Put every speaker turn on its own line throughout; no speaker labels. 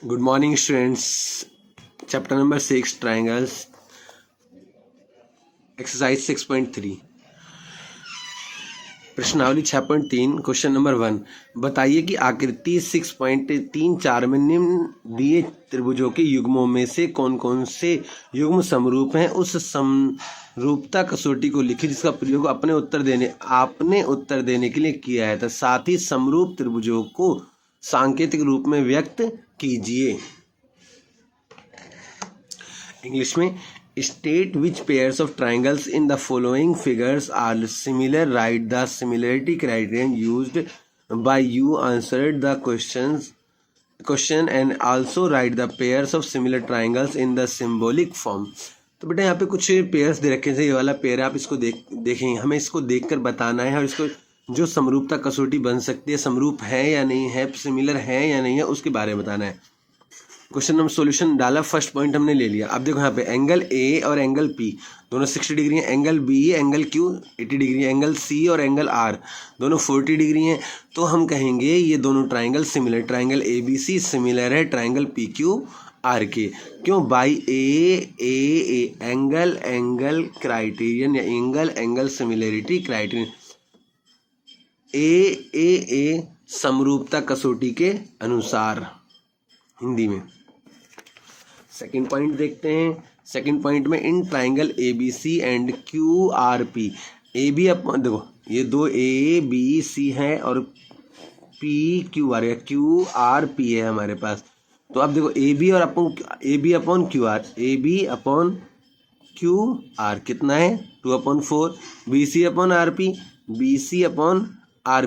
Good morning, students. Chapter number 6, Triangles. Exercise 6.3. प्रश्नावली 6.3. Question number 1. बताइए कि आकृति 6.34 में निम्न दिए त्रिभुजों के युग्मों में से कौन कौन से युग्म समरूप हैं। उस समरूपता कसौटी को लिखिए जिसका प्रयोग आपने उत्तर देने के लिए किया है। तो साथ ही समरूप त्रिभुजों को सांकेतिक रूप में व्यक्त कीजिए। इंग्लिश में state which pairs of triangles in the following figures are similar, write the similarity criterion used by you, answer the question and also write the pairs of similar triangles in the symbolic form. तो बेटा यहाँ पे कुछ pairs दे रखे हैं। ये वाला pair आप इसको देखेंगे, हमें इसको देखकर बताना है और इसको जो समरूपता कसौटी बन सकती है, समरूप है या नहीं है, सिमिलर है या नहीं है, उसके बारे में बताना है। क्वेश्चन नंबर सॉल्यूशन डाला, फर्स्ट पॉइंट हमने ले लिया। अब देखो यहाँ पे एंगल ए और एंगल पी दोनों 60 डिग्री हैं, angle B angle Q 80 degree है, एंगल सी और एंगल आर दोनों 40 डिग्री हैं। तो हम कहेंगे ये दोनों triangle similar, triangle A B C similar है ट्राइंगल पी क्यू आर के। क्यों? बाई ए एंगल क्राइटेरियन या एंगल सिमिलरिटी क्राइटेरियन, ए समरूपता कसौटी के अनुसार, हिंदी में। सेकंड पॉइंट देखते हैं। सेकंड पॉइंट में in triangle A B C and Q R P, A B upon, देखो ये दो ए बी सी है और पी क्यू आर या क्यू आर पी है हमारे पास। तो अब देखो A B upon Q R कितना है 2/4, B C upon R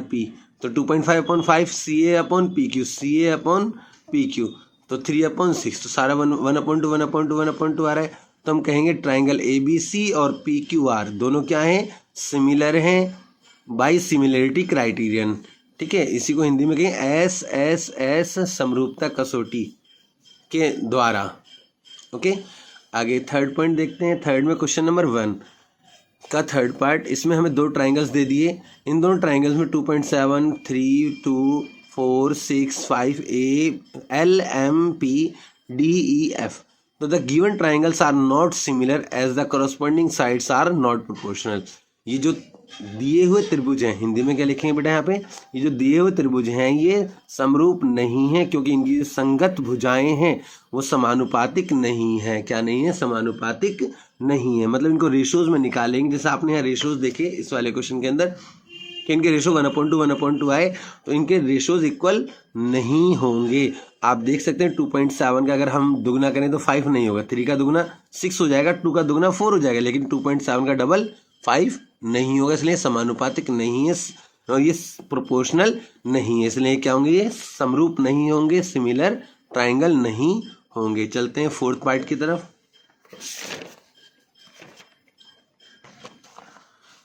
P तो 2.5/5, C A upon P Q तो 3/6, तो सारा 1/2 आ रहा है। तो हम कहेंगे ट्राइंगल ए बी सी और पी क्यू आर दोनों क्या हैं? सिमिलर हैं बाई सिमिलरिटी क्राइटेरियन। ठीक है, इसी को हिंदी में कहें एस समरूपता कसौटी के द्वारा। ओके, आगे थर्ड पॉइंट देखते हैं। थर्ड में क्वेश्चन नंबर 1 का थर्ड पार्ट, इसमें हमें दो ट्राइंगल्स दे दिए। इन दोनों ट्राइंगल्स में 2.7, 3, 2, 4, 6, 5 A L M P D E F. तो the given triangles are not similar as the corresponding sides are not proportional. ये जो दिए हुए त्रिभुज हैं, हिंदी में क्या लिखेंगे बेटा यहाँ पे, ये जो दिए हुए त्रिभुज हैं ये समरूप नहीं है क्योंकि इनकी जो संगत भुजाएं हैं वो समानुपातिक नहीं है। क्या नहीं है? समानुपातिक नहीं है। मतलब इनको रेशोज में निकालेंगे, जैसे आपने यहाँ रेशोज देखे इस वाले क्वेश्चन के अंदर कि इनके रेशो 1/2 आए, तो इनके रेशोज इक्वल नहीं होंगे। आप देख सकते हैं 2.7 का अगर हम दुगना करें तो 5 नहीं होगा, 3 का दुगना 6 हो जाएगा, 2 का दुगना 4 हो जाएगा, लेकिन 2.7 का डबल 5 नहीं होगा, इसलिए समानुपातिक नहीं है और ये प्रोपोर्शनल नहीं है, इसलिए क्या होंगे? ये समरूप नहीं होंगे, सिमिलर ट्राइंगल नहीं होंगे। चलते हैं फोर्थ पार्ट की तरफ।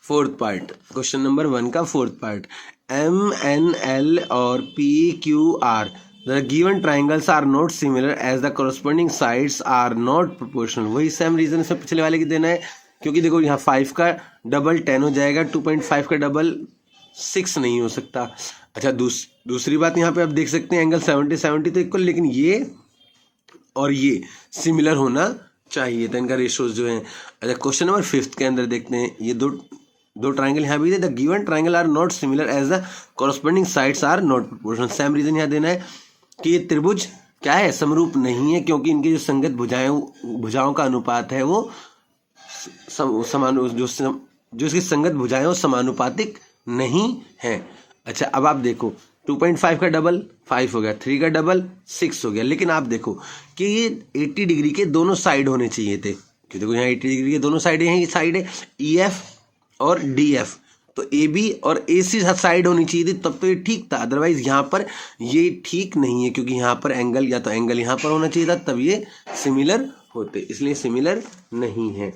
फोर्थ पार्ट, क्वेश्चन नंबर 1 का fourth part, M N L और P Q R the given triangles are not similar as the corresponding sides are not proportional. वही सेम रीजन इसमें पिछले वाले की देना है, क्योंकि देखो यहाँ 5 का डबल 10 हो जाएगा, 2.5 का डबल 6 नहीं हो सकता। अच्छा, दूसरी बात यहाँ पे आप देख सकते हैं एंगल 70 तो इक्वल, लेकिन ये और ये सिमिलर होना चाहिए, तो इनका रेशोज जो है। अच्छा, क्वेश्चन नंबर 5 के अंदर देखते हैं, ये दो ट्राइंगल यहाँ भी दे, the given triangle are not similar as the corresponding sides are not proportional. Same reason यहाँ देना है कि ये त्रिभुज क्या है? समरूप नहीं है क्योंकि इनकी जो संगत भुजाओं का अनुपात है वो जो इसकी संगत भुजाएं वो समानुपातिक नहीं है। अच्छा, अब आप देखो 2.5 का डबल 5 हो गया, 3 का डबल 6 हो गया, लेकिन आप देखो कि ये 80 डिग्री के दोनों साइड होने चाहिए थे, क्योंकि देखो यहाँ 80 डिग्री के दोनों साइड हैं, ये साइड है ई एफ और डी एफ, तो ए बी और ए सी साइड होनी चाहिए थी, तब तो ये ठीक था। अदरवाइज यहाँ पर ये ठीक नहीं है क्योंकि यहाँ पर एंगल या तो एंगल यहाँ पर होना चाहिए था, तब ये सिमिलर होते, इसलिए सिमिलर नहीं है।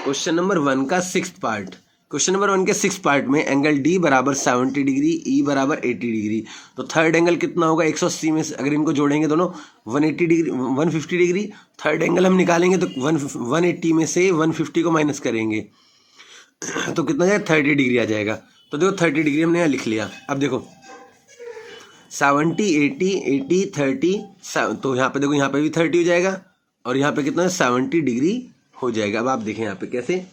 क्वेश्चन नंबर 1 का सिक्स्थ पार्ट, क्वेश्चन नंबर 1 के 6 पार्ट में एंगल डी बराबर 70 डिग्री, ई बराबर 80 डिग्री, तो थर्ड एंगल कितना होगा? 180 में से अगर इनको जोड़ेंगे दोनों 150 डिग्री, थर्ड एंगल हम निकालेंगे तो 180 में से 150 को माइनस करेंगे तो कितना जाएगा? 30 डिग्री आ जाएगा। तो देखो 30 डिग्री हमने यहाँ लिख लिया। अब देखो 70 80 80 30, तो यहाँ पे देखो, यहाँ पे भी 30 हो जाएगा और यहाँ पे कितना है 70 डिग्री हो जाएगा। अब आप देखें यहाँ पे कैसे,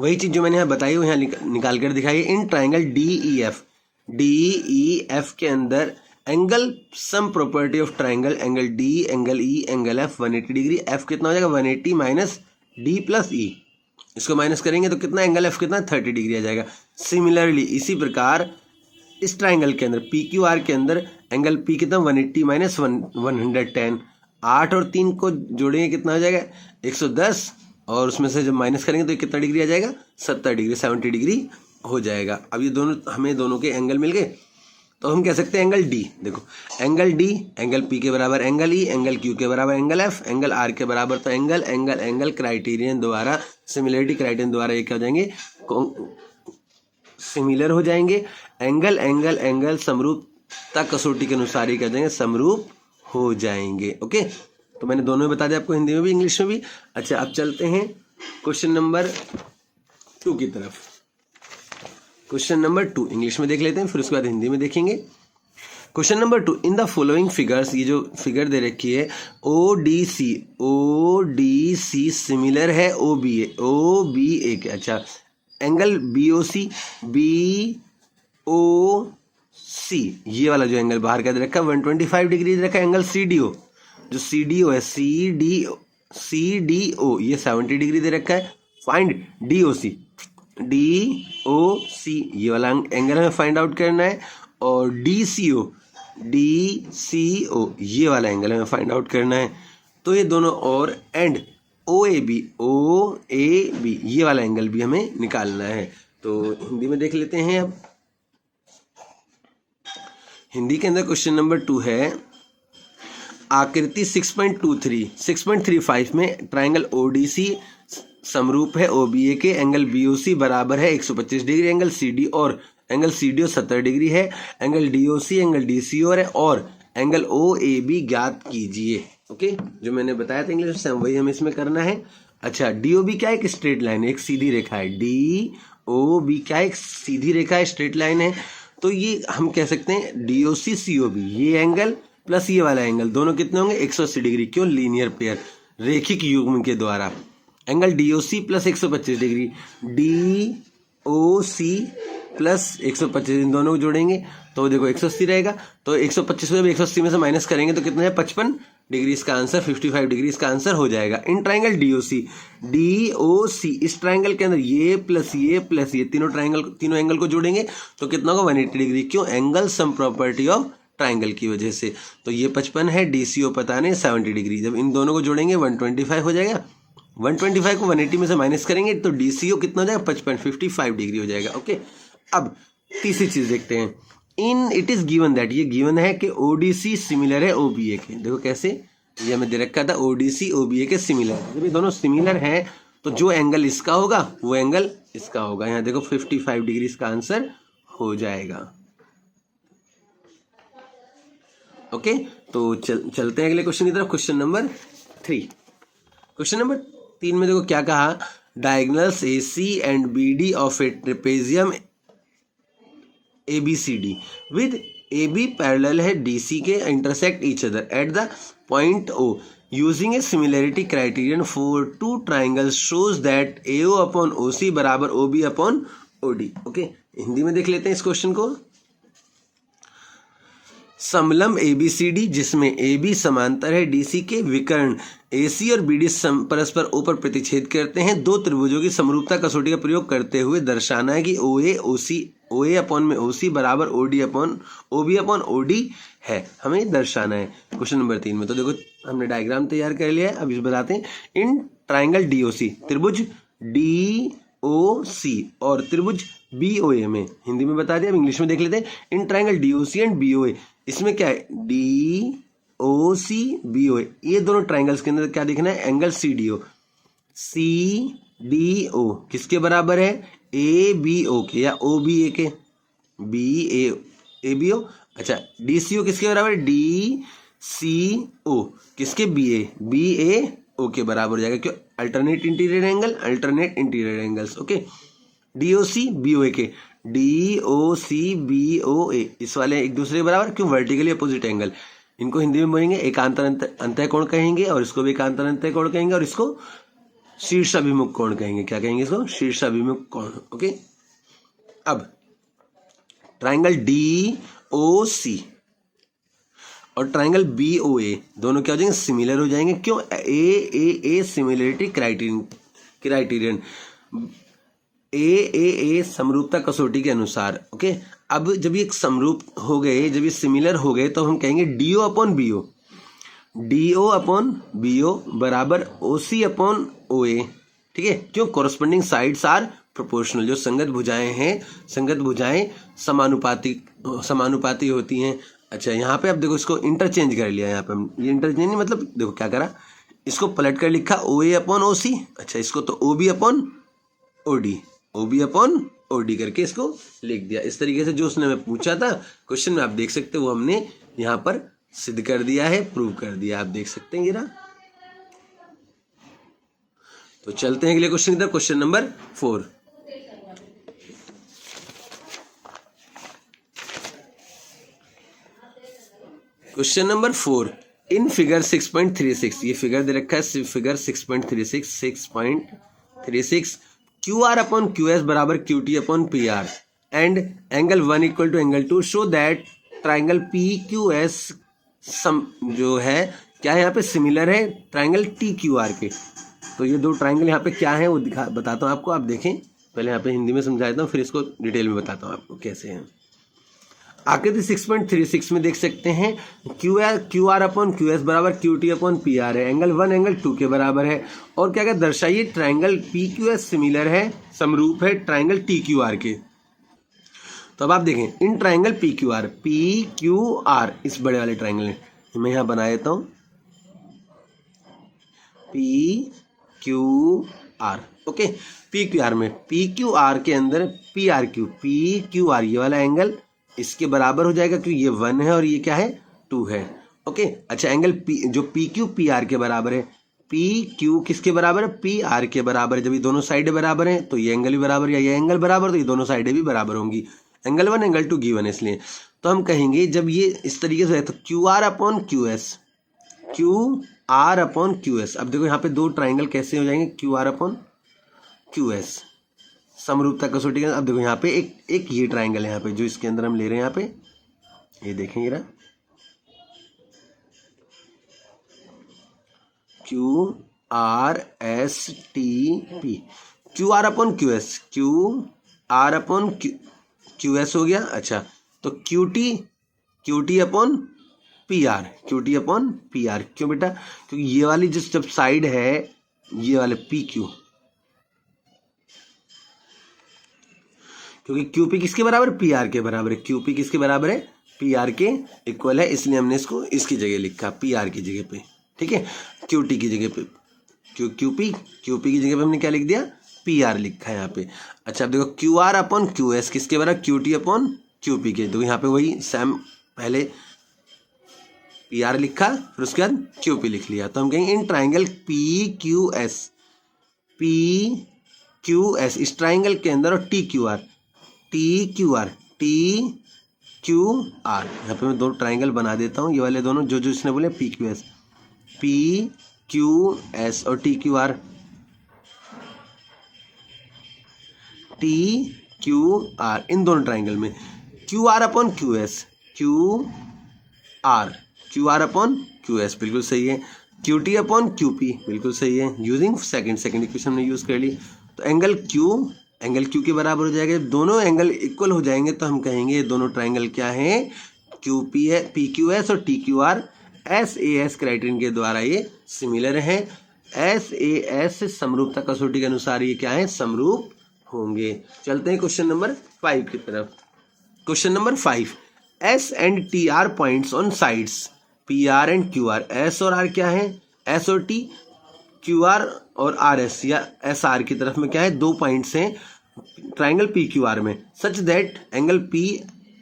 वही चीज़ जो मैंने यहाँ बताई वो यहाँ निकाल कर दिखाई। इन ट्राइंगल DEF के अंदर angle sum property of triangle, angle D, angle E, angle F 180 degree. F कितना हो जाएगा 180 माइनस D प्लस E, इसको माइनस करेंगे तो कितना एंगल F कितना 30 डिग्री आ जाएगा। सिमिलरली इसी प्रकार इस ट्राइंगल के अंदर PQR के अंदर एंगल P कितना 180 माइनस 110, 8 और 3 को जोड़ेंगे कितना हो जाएगा 110, और उसमें से जब माइनस करेंगे तो कितना डिग्री आ जाएगा 70 डिग्री, 70 डिग्री हो जाएगा। अब ये दोनों हमें दोनों के एंगल मिल गए, तो हम कह सकते हैं एंगल D, देखो एंगल D एंगल P के बराबर एंगल E, एंगल Q के बराबर एंगल F, एंगल R के बराबर तो एंगल क्राइटेरियन द्वारा, सिमिलरिटी क्राइटेरियन द्वारा ये क्या हो जाएंगे सिमिलर हो जाएंगे। एंगल समरूपता कसौटी के अनुसार ये क्या हो जाएंगे समरूप हो जाएंगे। ओके, तो मैंने दोनों में बता दिया आपको, हिंदी में भी इंग्लिश में भी। अच्छा, अब चलते हैं क्वेश्चन नंबर 2 की तरफ। क्वेश्चन नंबर 2 इंग्लिश में देख लेते हैं, फिर उसके बाद हिंदी में देखेंगे। Question number 2, in the following figures, ये जो फिगर दे रखी है ODC सिमिलर है OBA के। अच्छा, एंगल BOC ये वाला जो एंगल बाहर का दे रखा है 125 डिग्री दे रखा है। एंगल CDO, जो CDO है CDO ये 70 डिग्री दे रखा है। फाइंड DOC ये वाला एंगल हमें फाइंड आउट करना है, और DCO ये वाला एंगल हमें फाइंड आउट करना है। तो ये दोनों, और एंड OAB ये वाला एंगल भी हमें निकालना है। तो हिंदी में देख लेते हैं। अब हिंदी के अंदर क्वेश्चन नंबर 2 है, आकृति 6.35 में ट्राइंगल ODC समरूप है OBA के। एंगल BOC बराबर है 125 डिग्री, एंगल CD और एंगल CDO 70 डिग्री है। एंगल DOC एंगल DCO है, और एंगल OAB ज्ञात कीजिए। ओके, जो मैंने बताया था इंग्लिश में वही हमें इसमें करना है। अच्छा, DOB क्या है, एक स्ट्रेट लाइन है, एक सीधी रेखा है। DOB क्या है, एक सीधी रेखा है, स्ट्रेट लाइन है। तो ये हम कह सकते हैं DOC COB ये एंगल प्लस ये वाला एंगल दोनों कितने होंगे 180 डिग्री। क्यों, लीनियर पेयर, रेखिक युग्म के द्वारा। Angle DOC plus 125 degree, DOC plus 125, इन दोनों को जोड़ेंगे तो देखो 180 रहेगा। तो 125 में 180 में से माइनस करेंगे तो कितना है 55 डिग्री, इसका आंसर 55 डिग्री इसका आंसर हो जाएगा। इन ट्राइंगल DOC इस ट्राइंगल के अंदर ये प्लस ये तीनों एंगल को जोड़ेंगे तो कितना होगा 180 डिग्री। क्यों, angle sum property of triangle की वजह से। तो ये 55 है, DCO पता नहीं 70 डिग्री, जब इन दोनों को जोड़ेंगे 125 हो जाएगा। 125 को 180 में से माइनस करेंगे तो DCO कितना हो जाएगा 55 डिग्री हो जाएगा। ओके, अब तीसरी चीज देखते हैं। In it is given that, ये गिवन है कि ODC सिमिलर है OBA के। देखो कैसे, ये हमें दे रखा था ODC OBA के सिमिलर। जब ये दोनों सिमिलर हैं तो जो एंगल इसका होगा वो एंगल इसका होगा। यहाँ देखो 55 डिग्री इसका आंसर हो जाएगा। ओके, तो चलते हैं अगले क्वेश्चन की तरफ। Question number 3। क्वेश्चन नंबर 3 में देखो क्या कहा, diagonals AC and BD of A trapezium ABCD with AB parallel है DC के, intersect each other at the point O using A similarity criterion for two triangles shows that AO upon OC बराबर OB upon OD। Okay, Hindi में देख लेते हैं इस question को। समलंब ABCD जिसमें AB समांतर है DC के, विकर्ण AC और BD परस्पर O पर प्रतिच्छेद करते हैं। दो त्रिभुजों की समरूपता कसौटी का प्रयोग करते हुए दर्शाना है कि OA अपॉन में OC बराबर OB अपॉन OD है, हमें दर्शाना है क्वेश्चन नंबर 3 में। तो देखो हमने डायग्राम तैयार कर लिया है, अब इस बताते हैं। इन ट्राइंगल DOC त्रिभुज DOC और त्रिभुज BOA में, हिंदी में बता दिया, अब इंग्लिश में देख लेते हैं। In triangle DOC and BOA, इसमें क्या है DOC BOA, ये दोनों ट्राइंगल्स के अंदर क्या देखना है, एंगल CDO किसके बराबर है, ABO के या OBA के, ABO। अच्छा, DCO किसके बराबर है, DCO किसके, BAO के बराबर हो जाएगा। क्यों, alternate interior angles. Okay, DOC BOA के, DOCBOA, इस वाले एक दूसरे के बराबर, क्यों? Vertically opposite angle. इनको हिंदी में बोलेंगे एकांतर अंतः कोण कहेंगे, और इसको भी एकांतर अंतः कोण कहेंगे, और इसको शीर्षाभिमुख कोण कहेंगे। क्या कहेंगे इसको? शीर्षाभिमुख कोण। ओके, अब ट्राइंगल DOC और ट्राइंगल BOA दोनों क्या हो जाएंगे? सिमिलर हो जाएंगे। क्यों? AAA सिमिलरिटी क्राइटेरियन, AAA समरूपता कसौटी के अनुसार। ओके, अब जब ये समरूप हो गए, जब ये सिमिलर हो गए, तो हम कहेंगे DO अपॉन BO बराबर OC अपॉन OA। ठीक है, क्यों? Corresponding sides are proportional. जो संगत भुजाएं हैं, संगत भुजाएं समानुपाती होती हैं। अच्छा, यहाँ पे अब देखो, इसको इंटरचेंज कर लिया। यहाँ पे हम ये इंटरचेंज नहीं, मतलब देखो क्या करा, इसको पलट कर लिखा OA अपॉन OC। अच्छा, इसको तो OB अपॉन OD करके इसको लिख दिया। इस तरीके से जो उसने हमें पूछा था क्वेश्चन में, आप देख सकते हो, वो हमने यहाँ पर सिद्ध कर दिया है, प्रूव कर दिया। आप देख सकते हैं ये रहा। तो चलते हैं अगले क्वेश्चन की तरफ। Question number 4। Question number 4, in figure 6.36, ये फिगर दे रखा है, फिगर 6.36 QR अपॉन QS बराबर QT upon PR and angle 1 equal to angle 2, show that triangle PQS जो है क्या है, यहाँ पे सिमिलर है ट्राइंगल TQR के। तो ये दो ट्राइंगल यहाँ पे क्या है वो बताता हूँ आपको। आप देखें, पहले यहाँ पे हिंदी में समझा देता हूँ, फिर इसको डिटेल में बताता हूँ आपको कैसे हैं। आकृति 6.36 में देख सकते हैं QR अपॉन QS बराबर QT अपॉन PR है, एंगल 1 एंगल 2 के बराबर है। और क्या क्या दर्शाइए, ट्राइंगल PQS सिमिलर है, समरूप है ट्राइंगल TQR के। तो अब आप देखें, इन ट्राइंगल PQR इस बड़े वाले ट्राइंगल मैं यहाँ बना देता हूँ PQR। ओके, PQR में, PQR के अंदर PQR ये वाला एंगल इसके बराबर हो जाएगा, क्योंकि ये 1 है और ये क्या है, 2 है। ओके, अच्छा, एंगल जो PQ PR के बराबर है, PQ किसके बराबर है? PR के बराबर है। जब ये दोनों साइडें बराबर हैं तो ये एंगल भी बराबर, या ये एंगल बराबर, तो ये दोनों साइडें भी बराबर होंगी। एंगल 1 एंगल 2 गिवन है, इसलिए तो हम कहेंगे जब ये इस तरीके से है तो QR अपॉन QS। अब देखो यहाँ पे दो ट्राइंगल कैसे हो जाएंगे, QR अपॉन QS, समरूपता कसौटी के। अब देखो यहाँ पे एक ये ट्राइंगल है यहाँ पे, जो इसके अंदर हम ले रहे हैं, यहाँ पे ये देखेंगे ना, QRSTP, QR अपॉन QS हो गया। अच्छा, तो QT अपॉन PR, क्यों बेटा? क्योंकि ये वाली जब साइड है, ये वाले PQ, क्योंकि QP किसके बराबर? PR के बराबर है। QP किसके बराबर है? PR के इक्वल है, इसलिए हमने इसको इसकी जगह लिखा, PR की जगह पे। ठीक है, QT की जगह पे, QP की जगह पे हमने क्या लिख दिया? PR लिखा है यहाँ पे। अच्छा, अब देखो QR अपॉन QS किसके बराबर? QT अपॉन QP के। तो यहाँ पे वही सेम, पहले PR लिखा, फिर उसके बाद QP लिख लिया। तो हम कहेंगे इन ट्राइंगल PQS इस ट्राइंगल के अंदर, और TQR यहाँ पे मैं दो ट्राइंगल बना देता हूँ, ये वाले दोनों जो इसने बोले PQS और TQR इन दोनों ट्राइंगल में QR अपॉन QS बिल्कुल सही है। QT अपॉन QP बिल्कुल सही है। यूजिंग सेकंड इक्वेशन में यूज कर ली, तो एंगल Q के बराबर हो जाएगा। दोनों एंगल इक्वल हो जाएंगे तो हम कहेंगे दोनों ट्राइंगल क्या हैं? QP है, PQS और TQR SAS क्राइटेरियन के द्वारा ये सिमिलर हैं। SAS समरूपता कसौटी के अनुसार ये क्या है? समरूप होंगे। चलते हैं क्वेश्चन नंबर 5 की तरफ। Question number 5, S and TR points on sides PR and QR। S और R क्या है? S और T, QR और RS या SR की तरफ में क्या है? दो पॉइंट्स हैं ट्राइंगल PQR में, सच दैट एंगल P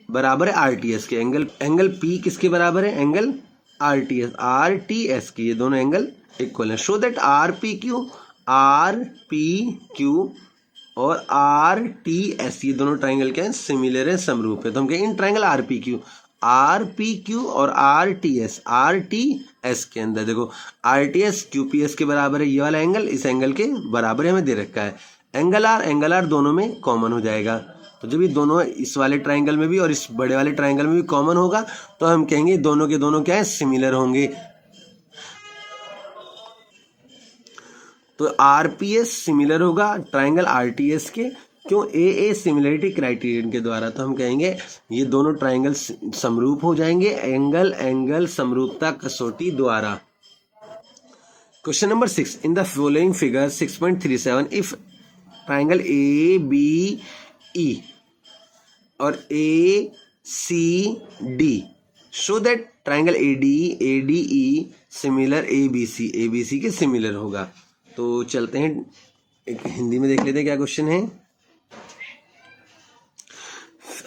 बराबर है RTS के। एंगल P किसके बराबर है? एंगल RTS के। ये दोनों एंगल इक्वल है। शो दैट RPQ और आर टी एस, ये दोनों ट्राइंगल क्या है, सिमिलर है, समरूप है। तो हम कहेंगे in triangle R P Q, R P Q और आर टी एस के अंदर देखो, R T S Q P S के बराबर है, ये वाला एंगल इस एंगल के बराबर है, हमें दे रखा है। एंगल आर दोनों में कॉमन हो जाएगा। तो जब ये दोनों इस वाले ट्राइंगल में भी और इस बड़े वाले ट्राइंगल में भी कॉमन होगा तो हम कहेंगे दोनों के दोनों क्या है, सिमिलर होंगे। तो आरपीएस सिमिलर होगा ट्राइंगल आरटीएस के, क्यों, ए सिमिलरिटी क्राइटेरियन के द्वारा। तो हम कहेंगे ये दोनों ट्राइंगल समरूप हो जाएंगे एंगल समरूपता कसौटी द्वारा। Question number 6, in the following figure 6.37 if triangle A B E और A C D show that triangle A D E similar A B C के सिमिलर होगा। तो चलते हैं एक हिंदी में देख लेते हैं क्या क्वेश्चन है।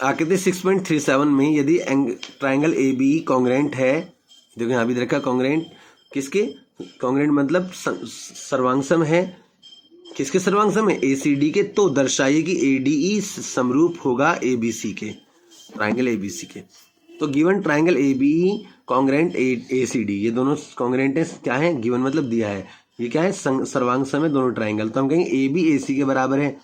आकृति 6.37 में यदि ट्राइंगल ए बी कॉन्ग्रेंट है, देखो यहाँ भी दे रखा कॉन्ग्रेंट, किसके कॉन्ग्रेंट मतलब सर्वांगसम है, किसके सर्वांगसम है, ए सी डी के, तो दर्शाइए कि ए डी ई समरूप होगा ए बी सी के, ट्राइंगल ए बी सी के। तो given triangle A B congruent A C D, ये दोनों कॉन्ग्रेंट है, क्या है, गिवन मतलब दिया है, ये क्या है, सर्वांगसम है दोनों ट्राइंगल। तो हम कहेंगे ए बी ए सी के बराबर है,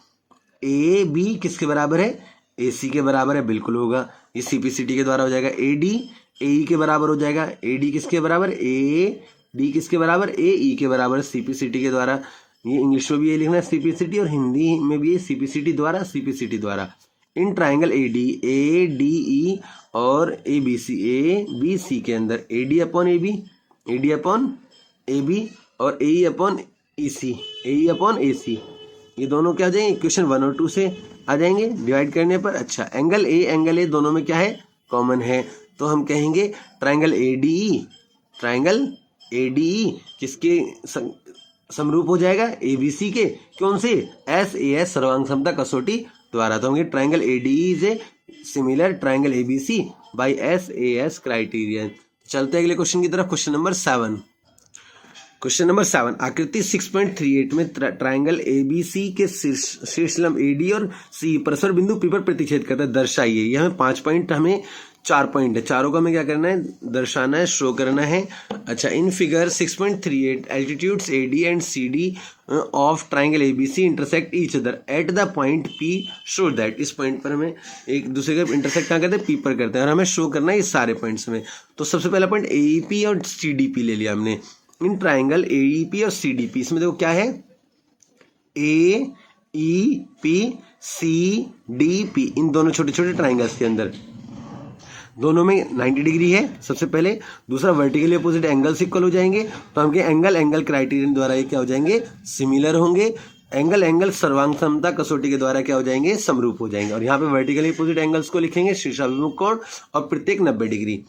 ए बी किसके बराबर है, ए सी के बराबर है, बिल्कुल होगा, ये सी पी सी टी के द्वारा हो जाएगा। ए डी ए ई के बराबर हो जाएगा, ए डी किसके बराबर, ए डी किसके बराबर, ए ई के बराबर, सी पी सी टी के द्वारा। ये इंग्लिश में भी ये लिखना है सी पी सी टी, और हिंदी में भी ये सी पी सी टी द्वारा, सी पी सी टी द्वारा। इन ट्राइंगल ए डी ई और ए बी सी के अंदर A D upon A B और ए ई अपॉन ए सी, ये दोनों क्या हो जाएंगे, इक्वेशन 1 और 2 से आ जाएंगे डिवाइड करने पर। अच्छा, एंगल ए दोनों में क्या है, कॉमन है। तो हम कहेंगे ट्राइंगल ए डी ई किसके समरूप हो जाएगा, ए बी सी के, कौन से, एस ए एस सर्वांग समता कसौटी द्वारा। तो होंगे ट्राइंगल ए डी ई से similar triangle A B C by S A S criterion. चलते हैं अगले क्वेश्चन की तरफ। क्वेश्चन नंबर 7, आकृति 6.38 में ट्राइंगल ए बी सी के शीर्षलंब ए डी और सी परस्पर बिंदु पी पर प्रतिच्छेद करता है, दर्शाइए। ये हमें 5 पॉइंट, हमें 4 पॉइंट है, चारों का हमें क्या करना है, दर्शाना है, शो करना है। अच्छा, in figure 6.38 altitudes A D and C D of triangle A B C intersect each other at the point P, show that, इस पॉइंट पर हमें एक दूसरे का इंटरसेक्ट कहाँ करते हैं, पी पर करते हैं, और हमें शो करना है इस सारे पॉइंट्स में। तो सबसे पहला पॉइंट ए ई पी और सी डी पी ले लिया हमने। इन ट्राइंगल ए ई पी और सी डी पी, इसमें देखो क्या है, A E P C D P, इन दोनों छोटे छोटे ट्राइंगल्स के अंदर दोनों में 90 डिग्री है सबसे पहले, दूसरा वर्टिकली अपोजिट एंगल्स इक्वल हो जाएंगे। तो हम एंगल क्राइटेरियन द्वारा ये क्या हो जाएंगे, सिमिलर होंगे। एंगल सर्वांग समता कसौटी के द्वारा क्या हो जाएंगे, समरूप हो जाएंगे। और यहाँ पे वर्टिकली अपोजिट एंगल्स को लिखेंगे, शीर्षाभिमुख कोण और प्रत्येक 90 डिग्री।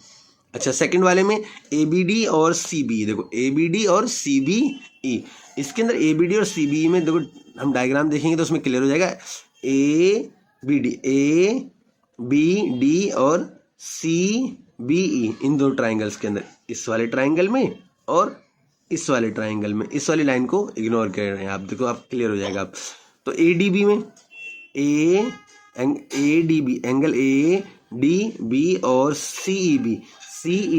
अच्छा, सेकंड वाले में ए बी डी और सी बी, देखो ए बी डी और सी बी ई, इसके अंदर ए बी डी और सी बी ई में देखो हम डायग्राम देखेंगे तो उसमें क्लियर हो जाएगा। ए बी डी और सी बी ई, इन दो ट्राइंगल्स के अंदर, इस वाले ट्राइंगल में और इस वाले ट्राइंगल में, इस वाली लाइन को इग्नोर कर रहे हैं आप, देखो आप क्लियर हो जाएगा। तो ए डी बी में A D B, angle A D B और सी ई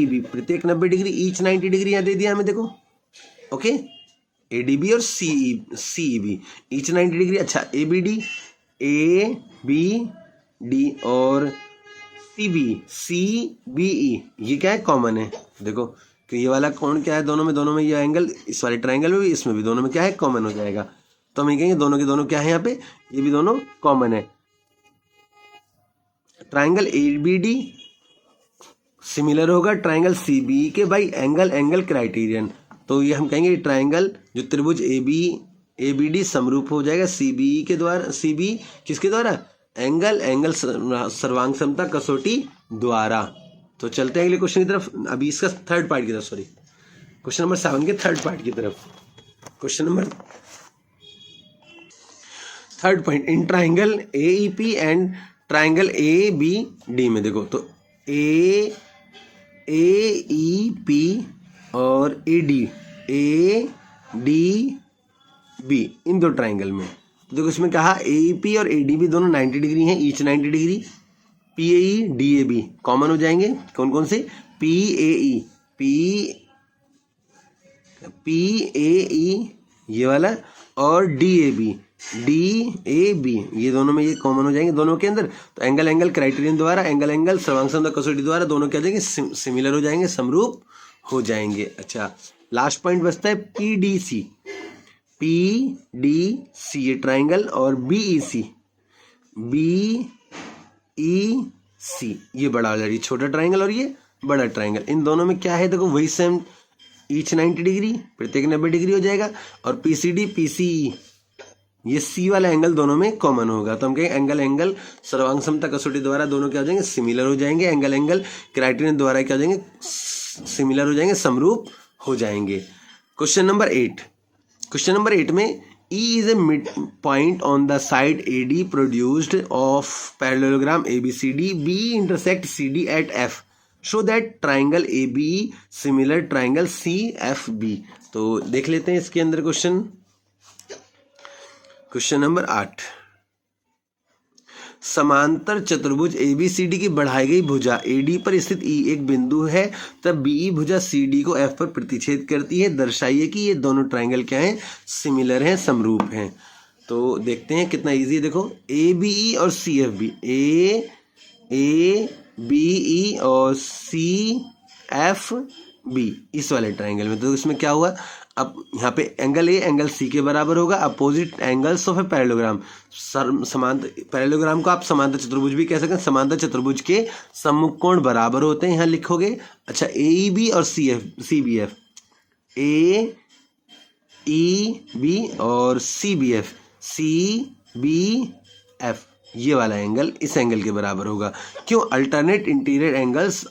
बी प्रत्येक 90 डिग्री, ईच 90 डिग्री यहाँ दे दिया हमें, देखो ओके, ए डी बी और C E B each 90 degree. अच्छा, ए बी डी और सी बी ई, ये क्या है, कॉमन है। देखो कि ये वाला कोण क्या है, दोनों में ये एंगल, इस वाले ट्राइंगल में भी इसमें भी दोनों में क्या है, कॉमन हो जाएगा। तो हम ये कहेंगे दोनों के दोनों क्या है, यहाँ पे ये भी दोनों कॉमन है। Triangle A B D similar होगा ट्राइंगल सी बी के बाई एंगल क्राइटेरियन। तो ये हम कहेंगे ट्राइंगल जो त्रिभुज ए बी डी समरूप हो जाएगा सी बी के द्वारा, सी बी किसके द्वारा, एंगल सर्वांग समता कसौटी द्वारा। तो चलते हैं अगले क्वेश्चन की तरफ, अभी इसका थर्ड पार्ट की तरफ, सॉरी क्वेश्चन नंबर 7 के थर्ड पार्ट की तरफ। Question number third point, in triangle A E P and triangle A B D में देखो, तो ए ई पी और ए डी बी, इन दो ट्राइंगल में तो देखो इसमें कहा AEP और ADB दोनों 90 डिग्री हैं, each 90 degree. PAE DAB common हो जाएंगे, कौन कौन से? PAE ये वाला और DAB ये दोनों में ये कॉमन हो जाएंगे दोनों के अंदर। तो एंगल क्राइटेरियन द्वारा, एंगल सर्वांग समता कसौटी द्वारा दोनों क्या हो जाएंगे? सिमिलर हो जाएंगे, समरूप हो जाएंगे। अच्छा, लास्ट पॉइंट बचता है PDC ये ट्राइंगल, और BEC ये बड़ा वाला, ये छोटा ट्राइंगल और ये बड़ा ट्राइंगल। इन दोनों में क्या है? देखो वही सेम, ईच 90 डिग्री, प्रत्येक 90 डिग्री हो जाएगा। और PCD PCE ये C वाला एंगल दोनों में कॉमन होगा। तो हम कहेंगे एंगल सर्वांग समता कसौटी द्वारा दोनों क्या हो जाएंगे? सिमिलर हो जाएंगे। एंगल क्राइटेरियन द्वारा क्या हो जाएंगे? सिमिलर हो जाएंगे, समरूप हो जाएंगे। क्वेश्चन नंबर 8 में E is a midpoint on the side AD produced of parallelogram ABCD. B intersect CD at F. Show that triangle ABE similar triangle CFB. तो देख लेते हैं इसके अंदर क्वेश्चन नंबर 8। समांतर चतुर्भुज ABCD की बढ़ाई गई भुजा AD पर स्थित E एक बिंदु है, तब BE भुजा CD को F पर प्रतिच्छेद करती है। दर्शाइए कि ये दोनों ट्राइंगल क्या हैं? सिमिलर हैं, समरूप हैं। तो देखते हैं कितना इजी है। देखो ABE और CFB, ABE और CFB इस वाले ट्राइंगल में। तो इसमें क्या हुआ? अब यहाँ पे एंगल A एंगल C के बराबर होगा। Opposite angles of a parallelogram, समांतर पैरेललोग्राम को आप समांतर चतुर्भुज भी कह सकते हैं। समांतर चतुर्भुज के सम्मुख कोण बराबर होते हैं, यहाँ लिखोगे। अच्छा, AEB और CBF, AEB और CBF ये वाला एंगल इस एंगल के बराबर होगा। क्यों? Alternate interior angles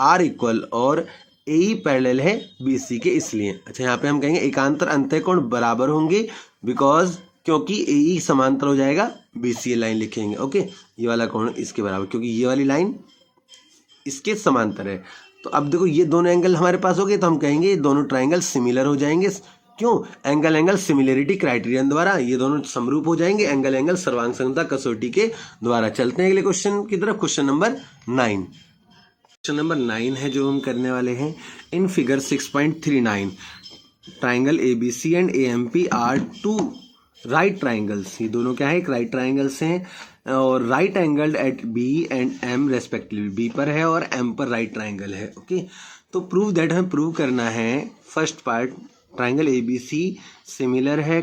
are equal और AE पैरेलल है BC के, इसलिए। अच्छा, यहाँ पे हम कहेंगे एकांतर अंतःकोण बराबर होंगे, बिकॉज क्योंकि AE समांतर हो जाएगा BC, लाइन लिखेंगे। ओके, ये वाला कोण इसके बराबर, क्योंकि ये वाली लाइन इसके समांतर है। तो अब देखो ये दोनों एंगल हमारे पास हो गए, तो हम कहेंगे ये दोनों ट्राइंगल सिमिलर हो जाएंगे। क्यों? एंगल सिमिलरिटी क्राइटेरियन द्वारा ये दोनों समरूप हो जाएंगे, एंगल सर्वांग समता कसौटी के द्वारा। चलते हैं अगले क्वेश्चन की तरफ। क्वेश्चन नंबर 9 है जो हम करने वाले हैं। In figure 6.39 triangle ABC and AMP are two right triangles. ये दोनों क्या है? एक राइट ट्राइंगल्स हैं, और right angled at B and M respectively. B पर है और M पर राइट ट्राइंगल है। ओके, तो प्रूव दैट हमें प्रूव करना है। First part, triangle ABC similar है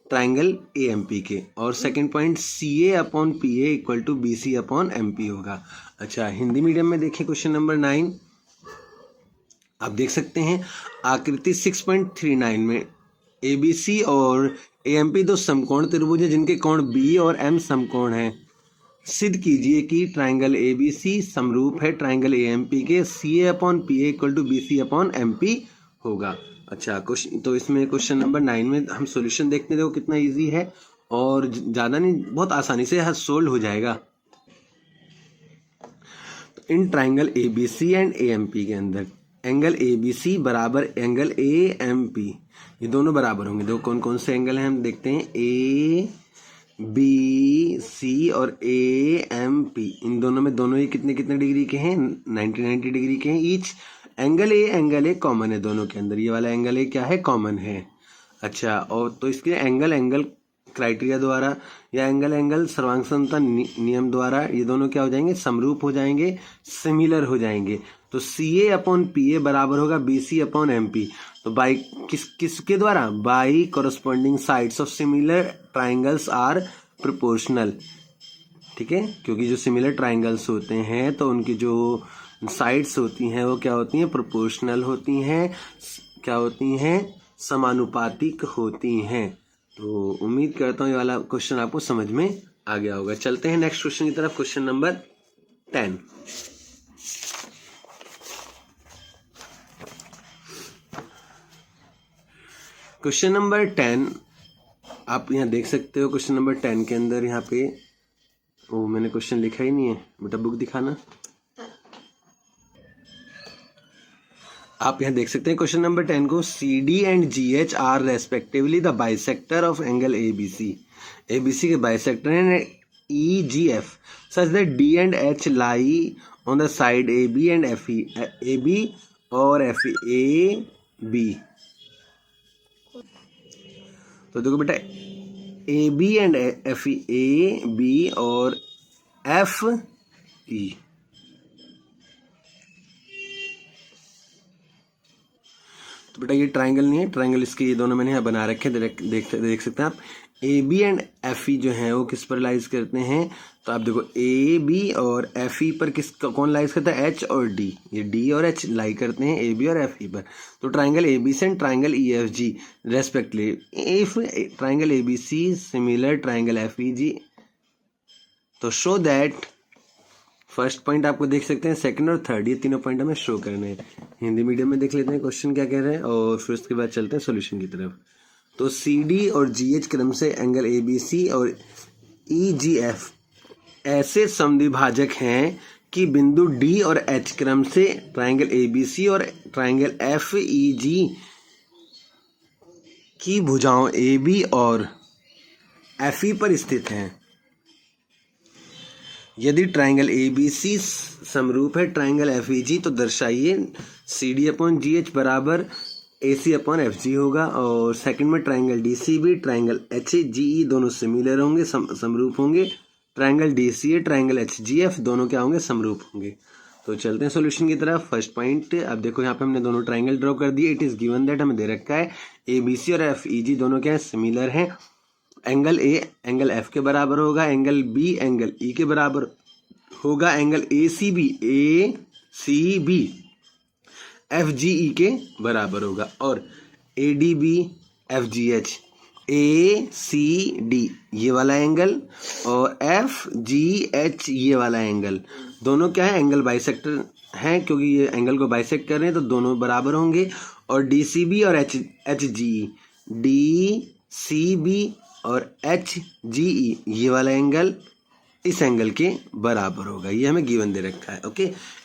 ट्राइंगल AMP के, और second point CA upon PA equal to BC upon MP होगा। अच्छा, हिंदी मीडियम में देखिए क्वेश्चन नंबर 9। आप देख सकते हैं आकृति 6.39 में ABC और AMP दो समकोण त्रिभुज है जिनके कोण B और M समकोण हैं। सिद्ध कीजिए कि ट्राइंगल ABC समरूप है ट्राइंगल AMP के। CA upon PA equal to BC upon MP होगा। अच्छा, क्वेश्चन तो इसमें क्वेश्चन नंबर 9 में हम सॉल्यूशन देखते हैं। देखो कितना इजी है, और ज़्यादा नहीं, बहुत आसानी से यह सोल्व हो जाएगा। In triangle ABC and AMP के अंदर एंगल ABC बराबर एंगल AMP, ये दोनों बराबर होंगे। देखो कौन कौन से एंगल हैं हम देखते हैं। ABC और AMP, इन दोनों में दोनों ही कितने कितने डिग्री के हैं? 90 डिग्री के हैं ईच। एंगल A कॉमन है दोनों के अंदर, ये वाला एंगल A क्या है? कॉमन है। अच्छा, और तो इसके एंगल क्राइटेरिया द्वारा या एंगल सर्वांग समता नियम द्वारा ये दोनों क्या हो जाएंगे? समरूप हो जाएंगे, सिमिलर हो जाएंगे। तो CA अपॉन PA बराबर होगा BC अपॉन MP। तो बाई किसके द्वारा? By corresponding sides of similar triangles are proportional. ठीक है, क्योंकि जो सिमिलर ट्राइंगल्स होते हैं तो उनकी जो साइड्स होती हैं वो क्या होती हैं? प्रोपोर्शनल होती हैं। क्या होती हैं? समानुपातिक होती हैं। तो उम्मीद करता हूँ ये वाला क्वेश्चन आपको समझ में आ गया होगा। चलते हैं नेक्स्ट क्वेश्चन की तरफ। Question number 10। क्वेश्चन नंबर 10 आप यहाँ देख सकते हो। क्वेश्चन नंबर 10 के अंदर यहाँ पे मैंने क्वेश्चन लिखा ही नहीं है बेटा, बुक दिखाना। आप यहाँ देख सकते हैं क्वेश्चन नंबर 10 को। CD and GH are respectively the bisector of angle ABC। ABC के बाइसेक्टर हैं EGF such that D and H lie on the side AB and FE AB और FEAB। तो देखो बेटा AB एंड FEAB और FE। तो बेटा ये ट्राइंगल नहीं है, ट्राइंगल इसके ये दोनों मैंने यहाँ बना रखे हैं, देख सकते हैं आप। AB एंड FE जो है वो किस पर लाइज करते हैं, तो आप देखो AB और FE पर कौन लाइज करता है, H और D। ये D और H लाई करते हैं AB और FE पर। तो triangle ABC and triangle EFG respectively, if triangle ABC similar triangle FEG, तो शो दैट, फर्स्ट पॉइंट आपको देख सकते हैं, सेकंड और थर्ड, ये तीनों पॉइंट हमें शो करने हैं। हिंदी मीडियम में देख लेते हैं क्वेश्चन क्या कह रहे हैं और फिर उसके बाद चलते हैं सॉल्यूशन की तरफ। तो CD और GH क्रम से एंगल ABC और EGF ऐसे समद्विभाजक हैं कि बिंदु D और H क्रम से ट्राइंगल ABC और ट्राइंगल FEG की भुजाओं AB और FE पर स्थित हैं। यदि ट्राइंगल ABC समरूप है ट्राइंगल FEG, तो दर्शाइए CD अपॉन GH बराबर AC अपॉन FG होगा। और सेकंड में ट्राइंगल DCB ट्राइंगल HGE दोनों सिमिलर होंगे, समरूप होंगे। ट्राइंगल DCA ट्राइंगल HGF दोनों क्या होंगे, समरूप होंगे। तो चलते हैं सॉल्यूशन की तरफ। फर्स्ट पॉइंट, अब देखो यहाँ पे हमने दोनों ट्राइंगल ड्रॉ कर दिए। इट इज गिवन दैट, हमें दे रखा है ABC और FEG दोनों क्या है, सिमिलर हैं। एंगल A एंगल F के बराबर होगा, एंगल B एंगल E के बराबर होगा, एंगल ACB FGE के बराबर होगा, और ADB FGH ACD ये वाला एंगल और FGH ये वाला एंगल दोनों क्या है, एंगल बाइसेक्टर हैं, क्योंकि ये एंगल को बाइसेक्ट कर रहे हैं तो दोनों बराबर होंगे। और DCB और HGE DCB और HGE ये वाला एंगल इस एंगल के बराबर होगा, ये हमें गिवन दे रखा है। ओके,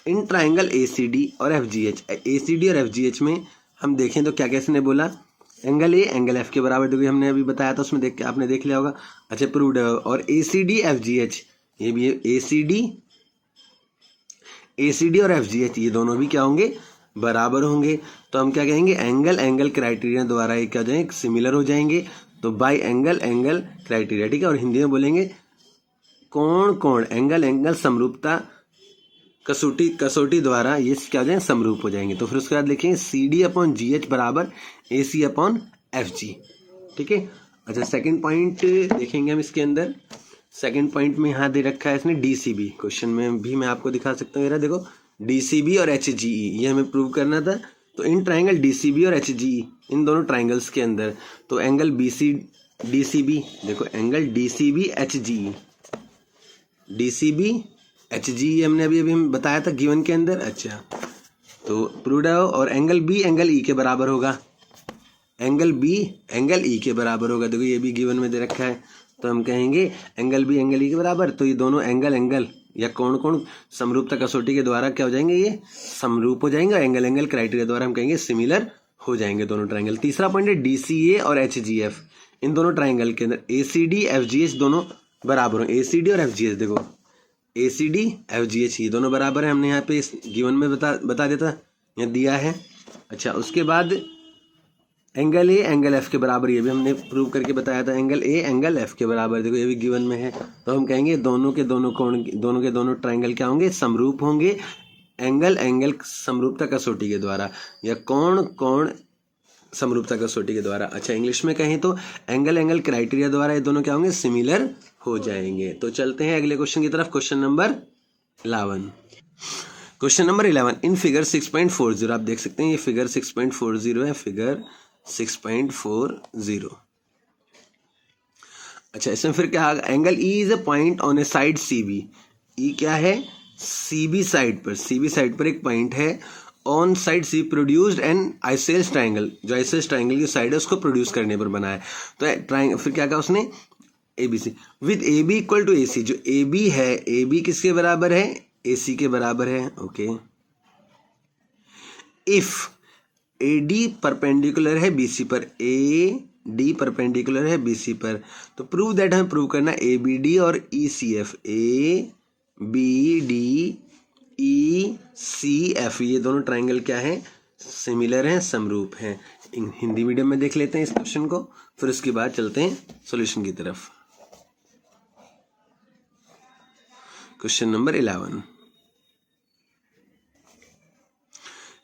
इन ट्राइंगल ACD और ACD और FGH में हम देखें तो क्या कैसे ने बोला, एंगल A एंगल F के बराबर, देखिए हमने अभी बताया था, उसमें देख के आपने देख लिया होगा। अच्छा, प्रूव्ड है। और ACD FGH ये भी ACD और FGH ये दोनों भी क्या होंगे, बराबर होंगे। तो हम क्या कहेंगे, एंगल क्राइटेरिया द्वारा ये क्या हो जाएंगे, सिमिलर हो जाएंगे। तो बाय एंगल क्राइटेरिया, ठीक है। और हिंदी में बोलेंगे कोण एंगल समरूपता कसौटी द्वारा ये क्या हो जाएंगे, समरूप हो जाएंगे। तो फिर उसके बाद लिखेंगे CD अपॉन GH बराबर AC अपॉन FG, ठीक है। अच्छा, सेकंड पॉइंट देखेंगे हम इसके अंदर। सेकंड पॉइंट में यहाँ दे रखा है इसने DCB, क्वेश्चन में भी मैं आपको दिखा सकता हूँ। देखो DCB और HGE ये हमें प्रूव करना था। तो इन ट्राइंगल DCB और HGE इन दोनों ट्राइंगल्स के अंदर, तो एंगल DCB देखो, एंगल DCB HGE हमने अभी बताया था गिवन के अंदर। अच्छा, तो प्रूव्ड है। और एंगल B एंगल E के बराबर होगा, एंगल B एंगल E के बराबर होगा। देखो ये भी गिवन में दे रखा है, तो हम कहेंगे एंगल B एंगल E के बराबर। तो ये दोनों एंगल या कोण समरूपता कसौटी के द्वारा क्या हो जाएंगे, ये समरूप हो जाएंगे। एंगल क्राइटेरिया द्वारा हम कहेंगे सिमिलर हो जाएंगे दोनों ट्राइंगल। तीसरा पॉइंट है DCA और HGF इन दोनों ट्राइंगल के अंदर ACD FGH दोनों बराबर हो। ACD और FGH देखो, ACD FGH ये दोनों बराबर है, हमने यहाँ पे इस गिवन में बता देता, यहाँ दिया है। अच्छा, उसके बाद एंगल A एंगल F के बराबर, ये भी हमने प्रूव करके बताया था, एंगल A एंगल F के बराबर, देखो ये भी गिवन में है। तो हम कहेंगे दोनों के दोनों ट्राइंगल क्या होंगे, समरूप होंगे एंगल समरूपता कसौटी के द्वारा, या कोण समरूपता कसौटी के द्वारा। अच्छा, इंग्लिश में कहें तो एंगल क्राइटेरिया द्वारा ये दोनों क्या होंगे, सिमिलर हो जाएंगे। तो चलते हैं अगले क्वेश्चन की तरफ। क्वेश्चन नंबर 11 इन फिगर 6.40, आप देख सकते हैं ये फिगर 6.40 है, फिगर 6.40। अच्छा, इसमें फिर क्या होगा, angle E is a point on A side CB। E क्या है, CB साइड पर एक पॉइंट है। On side C produced N isosceles triangle, जो आइसोसेलेस ट्राइंगल की साइड है उसको प्रोड्यूस करने पर बना है। तो ट्राइंगल फिर क्या कहा उसने, ABC with AB equal to AC, जो AB है, AB किसके बराबर है, AC के बराबर है। ओके, इफ AD परपेंडिकुलर है BC पर, डी परपेंडिकुलर है BC पर। तो प्रूव दैट हमें प्रूव करना ABD और ECF, ABD ECF ये दोनों ट्राइंगल क्या है, सिमिलर हैं, समरूप हैं। हिंदी मीडियम में देख लेते हैं इस क्वेश्चन को, फिर उसके बाद चलते हैं सॉल्यूशन की तरफ। Question number 11।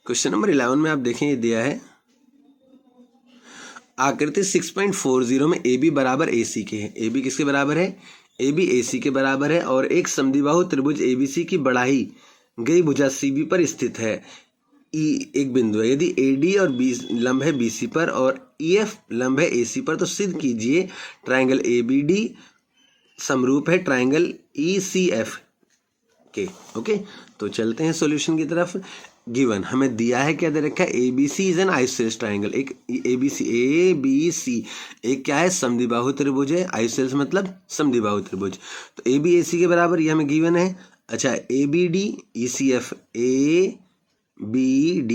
क्वेश्चन नंबर 11 में आप देखें ये दिया है आकृति 6.40 में AB बराबर AC के है। AB किसके बराबर है, AB AC के बराबर है और एक समद्विबाहु त्रिभुज ABC की बढ़ाई गई भुजा CB पर स्थित है। E एक बिंदु है, यदि AD और B लंब है BC पर और EF लंब है AC पर तो सिद्ध कीजिए ट्राइंगल ABD समरूप है ट्राइंगल ECF के। ओके, तो चलते हैं सॉल्यूशन की तरफ। गिवन हमें दिया है, क्या दे रखा है, ABC is an isosceles triangle. एक ABC एक क्या है, समद्विबाहु त्रिभुज है। आइसोसेलेस मतलब समद्विबाहु त्रिभुज। तो AB AC के बराबर ये हमें गिवन है। अच्छा, ABD ECF, ABD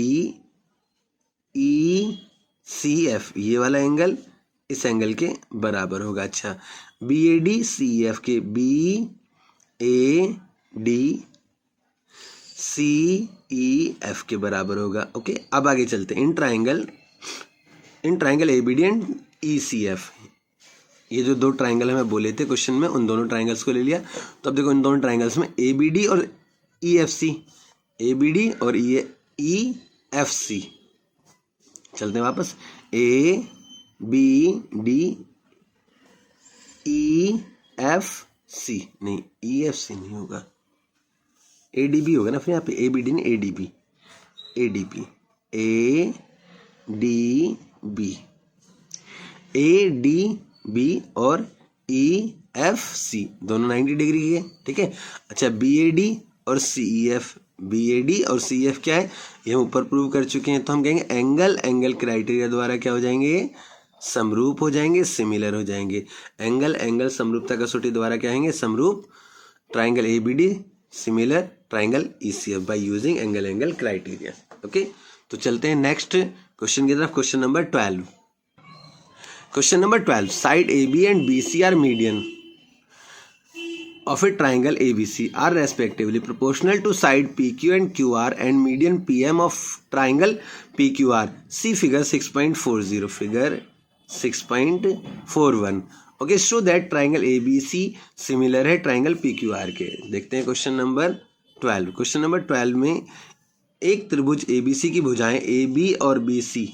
ECF ये वाला एंगल इस एंगल के बराबर होगा। अच्छा, BAD CEF के BAD CEF के बराबर होगा। ओके, अब आगे चलते हैं। In triangle ABD and ECF, ये जो दो ट्राइंगल हमें बोले थे क्वेश्चन में, उन दोनों ट्राइंगल्स को ले लिया। तो अब देखो इन दोनों ट्राइंगल्स में ABD और EFC, ABD और EFC, चलते हैं वापस। ABD EFC नहीं, EFC नहीं होगा, ADB होगा ना फिर यहाँ पे, ABD नहीं ADB, ADB और EFC दोनों 90 डिग्री के, ठीक है। अच्छा, BAD और CEF, BAD और CEF क्या है, ये हम ऊपर प्रूव कर चुके हैं। तो हम कहेंगे एंगल क्राइटेरिया द्वारा क्या हो जाएंगे, समरूप हो जाएंगे, सिमिलर हो जाएंगे। एंगल समरूपता कसौटी द्वारा क्या आएंगे, समरूप। Triangle ABD similar triangle ECF by using angle criteria. Okay, तो चलते हैं नेक्स्ट क्वेश्चन की तरफ। Question number 12। Question number 12, side AB and BC are median of a triangle ABC are respectively proportional to side PQ and QR and median PM of triangle PQR. See figure 6.40, figure 6.41. Okay, show that triangle ABC similar है triangle PQR के। देखते हैं question number 12। Question number 12 में एक त्रिभुज ABC की भुजाएं AB और BC,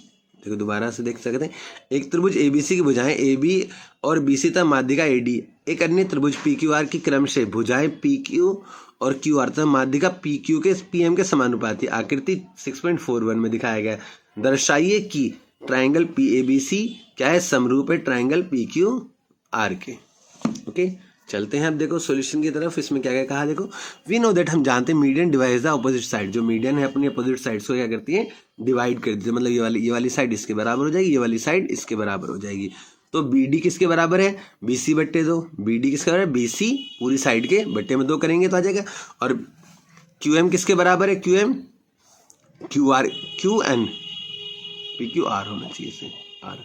देखो दोबारा से देख सकते हैं, एक त्रिभुज ABC की भुजाएं AB और BC तथा माध्यिका AD, एक अन्य त्रिभुज PQR की क्रम से भुजाएं PQ और QR तथा माध्यिका PQ के PM के समानुपाती आकृति 6.41 में दिखाया गया। दर्शाइए कि ट्राइंगल PABC क्या है, समरूप है ट्राइंगल PQR के। ओके, चलते हैं अब देखो सॉल्यूशन की तरफ। इसमें क्या क्या कहा, देखो वी नो दैट, हम जानते हैं median divide the opposite side. जो मीडियन है अपनी अपोजिट साइड्स को क्या करती है, डिवाइड कर देती है। मतलब ये वाली साइड इसके बराबर हो जाएगी, ये वाली साइड इसके बराबर हो जाएगी। तो BD किसके बराबर है, BC बट्टे 2। BD किसके बराबर है, BC पूरी साइड के बट्टे में 2 करेंगे तो आ जाएगा। और QM किसके बराबर है, QM QR QN PQR होना चाहिए इसे, R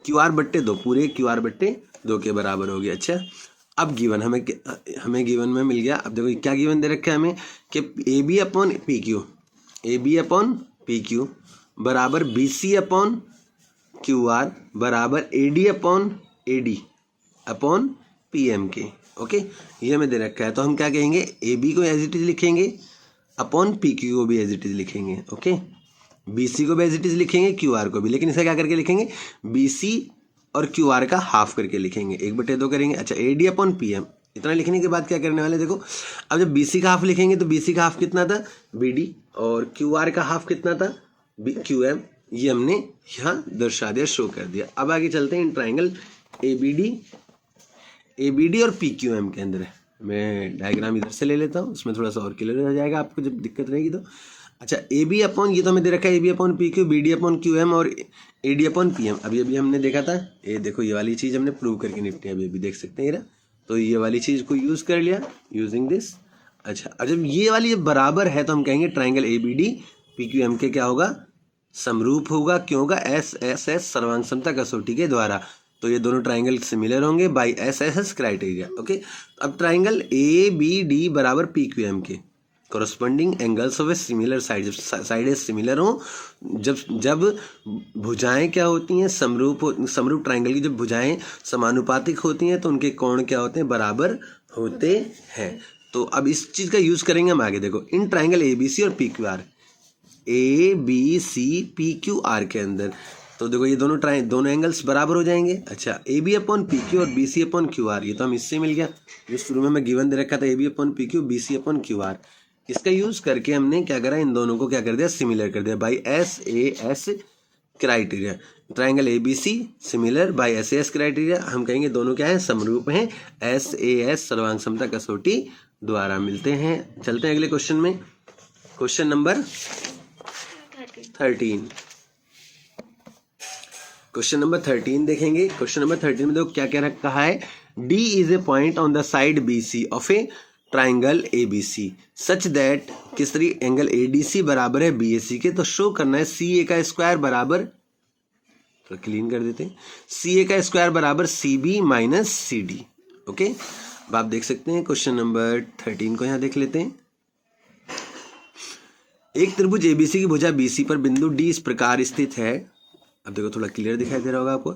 QR बट्टे 2, पूरे QR बट्टे 2 के बराबर हो गया। अच्छा, अब गिवन हमें गिवन में मिल गया। अब देखो क्या गिवन दे रखा है हमें कि AB अपॉन PQ बराबर BC अपॉन QR बराबर AD अपॉन PM के। ओके, ये हमें दे रखा है। तो हम क्या कहेंगे, AB को एज इट इज लिखेंगे, अपॉन PQ को भी एज इट इज लिखेंगे। ओके, BC को भी एज इट इज लिखेंगे, QR को भी, लेकिन इसे क्या करके लिखेंगे, BC और QR का हाफ करके लिखेंगे, 1/2 करेंगे। अच्छा, AD अपॉन PM, इतना लिखने के बाद क्या करने वाले, देखो अब जब BC का हाफ लिखेंगे तो BC का हाफ कितना था, BD, और QR का हाफ कितना था, QM। ये हमने यहाँ दर्शा दिया, शो कर दिया। अब आगे चलते हैं इन ट्राइंगल ABD और PQM के अंदर। मैं डायग्राम इधर से ले लेता हूँ, उसमें थोड़ा सा और क्लियर हो जाएगा आपको जब दिक्कत रहेगी तो। अच्छा, AB अपॉन, ये तो हमें दे रखा है AB upon PQ, BD upon QM और AD अपॉन PM। अभी हमने देखा था, ये देखो ये वाली चीज़ हमने प्रूव करके निपटी, अभी देख सकते हैं ये। तो ये वाली चीज़ को यूज़ कर लिया यूजिंग दिस। अच्छा, अब जब ये वाली बराबर है तो हम कहेंगे ट्राइंगल ABD PQM के क्या होगा, समरूप होगा, क्यों होगा, एस एस एस सर्वांग समता कसौटी के द्वारा। तो ये दोनों ट्राइंगल सिमिलर होंगे by S S S criteria. Okay, अब ट्राइंगल ए बी डी बराबर पी क्यू एम के corresponding angles of a similar side, जब साइडें सिमिलर हो, जब भुजाएं क्या होती हैं, समरूप ट्राइंगल की जब भुजाएं समानुपातिक होती हैं तो उनके कोण क्या होते हैं, बराबर होते हैं। तो अब इस चीज़ का यूज़ करेंगे हम आगे। देखो in triangle A B C और P Q R, A B C P Q R के अंदर, तो देखो ये दोनों एंगल्स बराबर हो जाएंगे। अच्छा, A B upon P Q और B C upon Q R, ये तो हम इससे मिल गया, जो शुरू में मैं गिवन दे रखा था, A B upon P Q B C upon Q R. इसका यूज़ करके हमने क्या करा, इन दोनों को क्या कर दिया, सिमिलर कर दिया by S A S criteria. Triangle A B C similar by S A S criteria, हम कहेंगे दोनों क्या है, समरूप हैं एस ए एस सर्वांग समता कसौटी द्वारा। मिलते हैं, चलते हैं अगले क्वेश्चन में। Question number 13। क्वेश्चन नंबर 13 देखेंगे। क्वेश्चन नंबर 13 में देखो क्या क्या कहा है, D is a point on the side B C of a triangle A B C such that, किस तरीके, एंगल ए डी सी बराबर है बी ए सी के, तो शो करना है सी ए का स्क्वायर बराबर, तो क्लीन कर देते हैं, सी ए का स्क्वायर बराबर C B minus C D. Okay, अब आप देख सकते हैं क्वेश्चन नंबर 13 को यहाँ देख लेते हैं। एक त्रिभुज एबीसी की भुजा बीसी पर बिंदु डी इस प्रकार स्थित है। अब देखो थोड़ा क्लियर दिखाई दे रहा होगा आपको।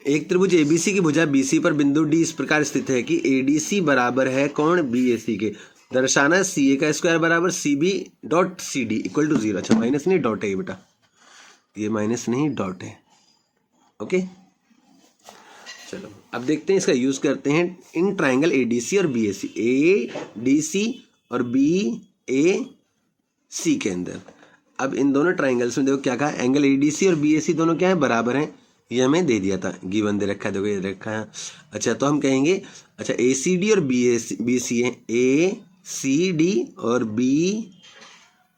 एक त्रिभुज एबीसी की भुजा बीसी पर बिंदु डी इस प्रकार स्थित है कि एडीसी बराबर है कोण बीएसी के। दर्शाना है सी ए का स्क्वायर बराबर C B dot C D equal to 0। अच्छा, माइनस नहीं डॉट है ये बेटा, ये माइनस नहीं डॉट है। ओके, चलो अब देखते हैं, इसका यूज करते हैं इन ट्राइंगल एडीसी और बीएसी, ए डी सी और बी ए सी के अंदर। अब इन दोनों ट्राइंगल्स में देखो क्या कहा, एंगल एडीसी और बीएसी दोनों क्या है, बराबर हैं। ये हमें दे दिया था, गिवन दे रखा है, देखो ये रखा है। अच्छा, तो हम कहेंगे, अच्छा ए सी डी और बी सी है, ए सी डी और बी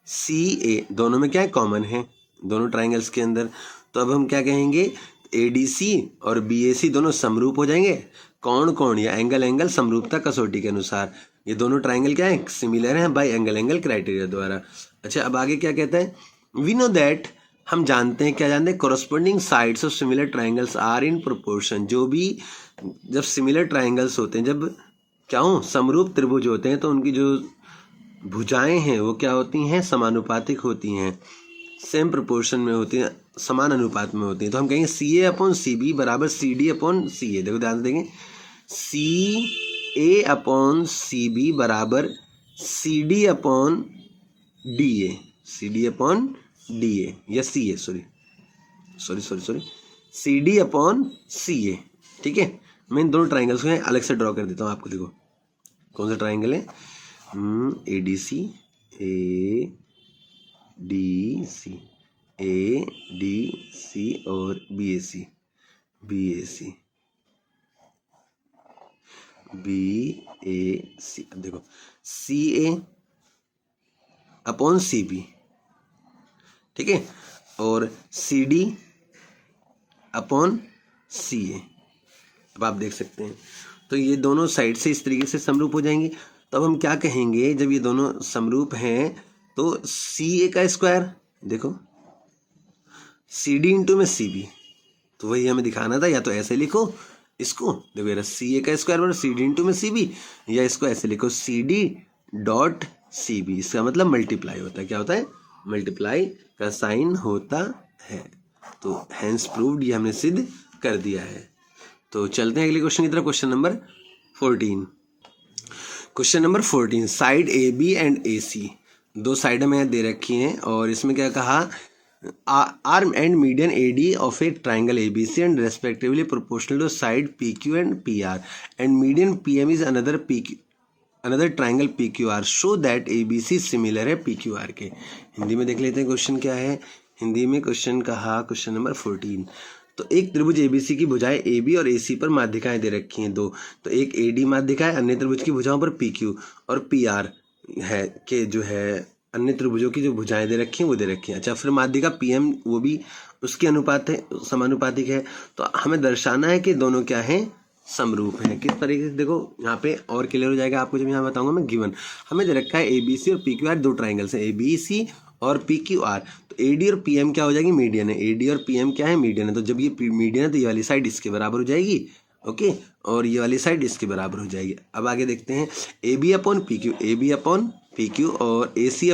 सी ए दोनों में क्या है, कॉमन है दोनों ट्राइंगल्स के अंदर। तो अब हम क्या कहेंगे, ए डी सी और बी ए सी दोनों समरूप हो जाएंगे, कोण या एंगल समरूपता कसौटी के अनुसार। ये दोनों ट्राइंगल क्या है, सिमिलर हैं बाय एंगल क्राइटेरिया द्वारा। अच्छा, अब आगे क्या कहता है, वी नो दैट, हम जानते हैं, क्या जानते हैं, corresponding sides of similar triangles are in proportion. जो भी, जब सिमिलर ट्राइंगल्स होते हैं, जब क्या हो, समरूप त्रिभुज होते हैं, तो उनकी जो भुजाएं हैं वो क्या होती हैं, समानुपातिक होती हैं, सेम प्रोपोर्शन में होती हैं, समान अनुपात में होती हैं। तो हम कहेंगे सी ए अपॉन सी बी बराबर सी डी अपॉन सी ए। देखो ध्यान से देंगे, सी ए अपॉन सी बी बराबर C D upon D A, C D upon D A, या C A, sorry C D upon C A. ठीक है, मैं इन दोनों ट्राइंगल्स को अलग से ड्रॉ कर देता हूँ आपको। देखो कौन सा ट्राइंगल है, A D C, A D C, A D C और B A C, B A C, B A C. अब देखो सी ए अपॉन सी बी, ठीक है, और सी डी अपॉन सी ए। अब आप देख सकते हैं, तो ये दोनों साइड से इस तरीके से समरूप हो जाएंगे। तो अब हम क्या कहेंगे, जब ये दोनों समरूप हैं तो सी ए का स्क्वायर, देखो सी डी इंटू में सी बी, तो वही हमें दिखाना था। या तो ऐसे लिखो इसको, देखो ये सी ए का स्क्वायर बराबर सी डी इंटू में सी बी, या इसको ऐसे लिखो C D dot C B. इसका मतलब मल्टीप्लाई होता है, क्या होता है, मल्टीप्लाई का साइन होता है। तो हैंस प्रूव्ड, ये हमने सिद्ध कर दिया है। तो चलते हैं अगले क्वेश्चन की तरफ। Question number 14। Question number 14, side A B and A C, दो साइडें में दे रखी हैं, और इसमें क्या कहा, arm and median A D of a triangle A B C and respectively proportional to side P Q and P R, and median P M is another triangle P Q R, show that A B C similar है P Q R के। हिंदी में देख लेते हैं question क्या है। हिंदी में question कहा, क्वेश्चन नंबर 14, तो एक त्रिभुज एबीसी की भुजाएं ए बी और ए सी पर माध्यिकाएं दे रखी हैं दो। तो एक ए डी माध्यिका है, अन्य त्रिभुज की भुजाओं पर पी क्यू और पी आर है, के जो है अन्य त्रिभुजों की जो भुजाएं दे रखी हैं वो दे रखी हैं। अच्छा, फिर माध्यिका पी एम वो भी उसके अनुपात है, समानुपातिक है। तो हमें दर्शाना है कि दोनों क्या हैं, समरूप हैं। किस तरीके से, देखो यहाँ पे और क्लियर हो जाएगा आपको जब यहाँ बताऊंगा मैं। गिवन हमें दे रखा है ए बी सी और पी क्यू आर, दो ट्राइंगल्स हैं ए बी सी और पी क्यू आर। तो ए डी और पी एम क्या हो जाएगी, मीडियन है। ए डी और पी एम क्या है, मीडियन है। तो जब ये मीडियन है तो ये वाली साइड इसके बराबर हो जाएगी, ओके, और ये वाली साइड इसके बराबर हो जाएगी। अब आगे देखते हैं A B upon P Q, A B upon P Q और A C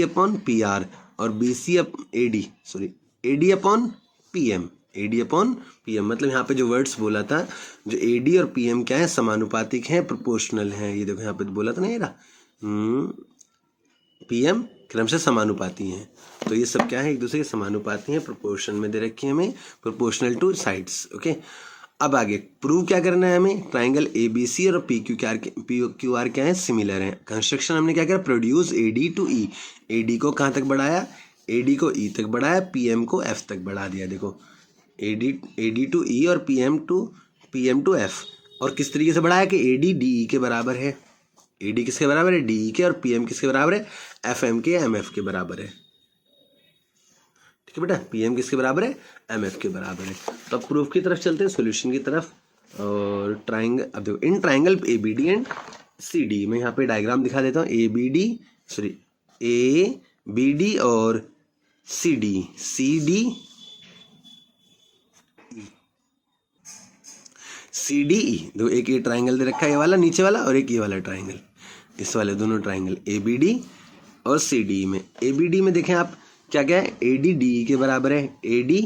upon P R और B C A D, sorry A D upon P M, A D upon P M. मतलब यहाँ पे जो वर्ड्स बोला था, जो A D और पी एम क्या है, समानुपातिक हैं, प्रोपोर्शनल हैं। ये देखो यहाँ पे बोला था ना, ये रहा पी एम क्रम से समानुपाती हैं। तो ये सब क्या है, एक दूसरे के समानुपाती हैं, प्रोपोर्शन में दे रखी है हमें, प्रोपोर्शनल टू साइड्स, ओके। अब आगे प्रूव क्या करना है हमें, ट्राइंगल ए बी सी और पी क्यू आर क्या है, सिमिलर हैं। कंस्ट्रक्शन हमने क्या किया, produce A D to E, A D को कहाँ तक बढ़ाया, ए डी को ई तक बढ़ाया, पी एम को एफ तक बढ़ा दिया। देखो ए डी टू ई और पी एम टू एफ। और किस तरीके से बढ़ाया कि ए डी डी ई के बराबर है, ए डी किसके बराबर है, डी ई के, और पी एम किसके बराबर है, एफ एम के, एम एफ के बराबर है। ठीक है बेटा, पी एम किसके बराबर है, एम एफ के बराबर है। तो अब प्रूफ की तरफ चलते हैं, सॉल्यूशन की तरफ। और ट्राइंगल, अब देखो in triangle A B D and C D, मैं यहाँ पे डायग्राम दिखा देता हूँ। ए बी डी और C D C D E, दो एक ये ट्राइंगल दे रखा है, ये वाला नीचे वाला, और एक ये वाला ट्राइंगल, इस वाले दोनों ट्राइंगल ए बी डी और सी डी में। ए बी डी में देखें आप क्या क्या है, ए डी डी के बराबर है, ए डी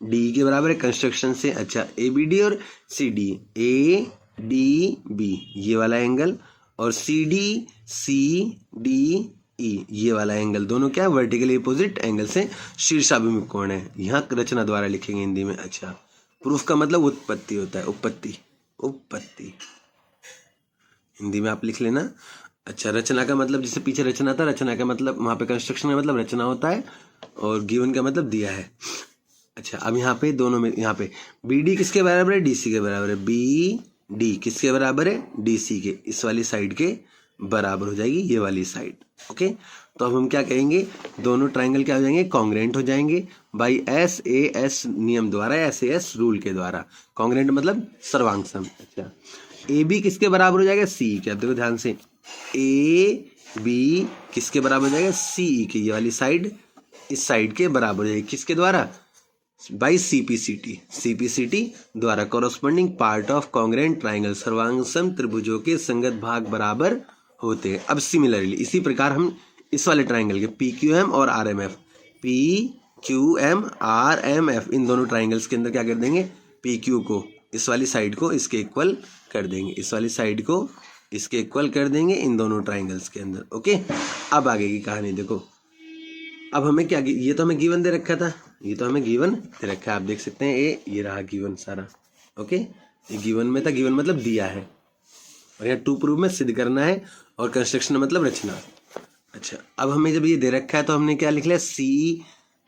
डी के बराबर है कंस्ट्रक्शन से। अच्छा, ए बी डी और C D, A D B ये वाला एंगल, और सी डी ई ये वाला एंगल, दोनों क्या है, वर्टिकली अपोजिट एंगल से शीर्षाभिमुख कोण है। यहाँ रचना द्वारा लिखेंगे हिंदी में। अच्छा, प्रूफ का मतलब उत्पत्ति होता है, उत्पत्ति हिंदी में आप लिख लेना। अच्छा, रचना का मतलब जैसे पीछे रचना था, रचना का मतलब वहाँ पे कंस्ट्रक्शन का मतलब रचना होता है, और गिवन का मतलब दिया है। अच्छा, अब यहाँ पे दोनों में, यहाँ पे बी डी किसके बराबर है, डी सी के बराबर है, बी डी किसके बराबर है, डी सी के, इस वाली साइड के बराबर हो जाएगी ये वाली साइड, ओके। तो अब हम क्या कहेंगे, दोनों ट्राइंगल क्या हो जाएंगे, कॉन्ग्रेंट हो जाएंगे बाई एस ए एस नियम द्वारा, एस ए एस रूल के द्वारा। कॉन्ग्रेंट मतलब सर्वांग सम। अच्छा, ए बी किसके बराबर हो जाएगा, सी के। अब देखो ध्यान से, ए बी किसके बराबर हो जाएगा, सी के, ये वाली साइड इस साइड के बराबर हो जाएगी, किसके द्वारा, बाई सीपीसीटी द्वारा। Corresponding part of congruent triangle, सर्वांग सम त्रिभुजों के संगत भाग बराबर होते हैं। अब सिमिलरली इसी प्रकार हम इस वाले ट्राइंगल के पी क्यू एम और R M F, P Q M R M F, इन दोनों ट्राइंगल्स के अंदर क्या कर देंगे, पी क्यू को इस वाली साइड को इसके इक्वल कर देंगे, इस वाली साइड को इसके इक्वल कर देंगे इन दोनों ट्राइंगल्स के अंदर, ओके। अब आगे की कहानी देखो। अब हमें क्या, ये तो हमें गिवन दे रखा था, ये तो हमें गिवन दे रखा है, आप देख सकते हैं ये रहा गिवन सारा, ओके। ये गिवन में था, गिवन मतलब दिया है, और यहाँ टू प्रूफ में सिद्ध करना है, और कंस्ट्रक्शन मतलब रचना। अच्छा, अब हमें जब ये दे रखा है तो हमने क्या लिख लिया, सी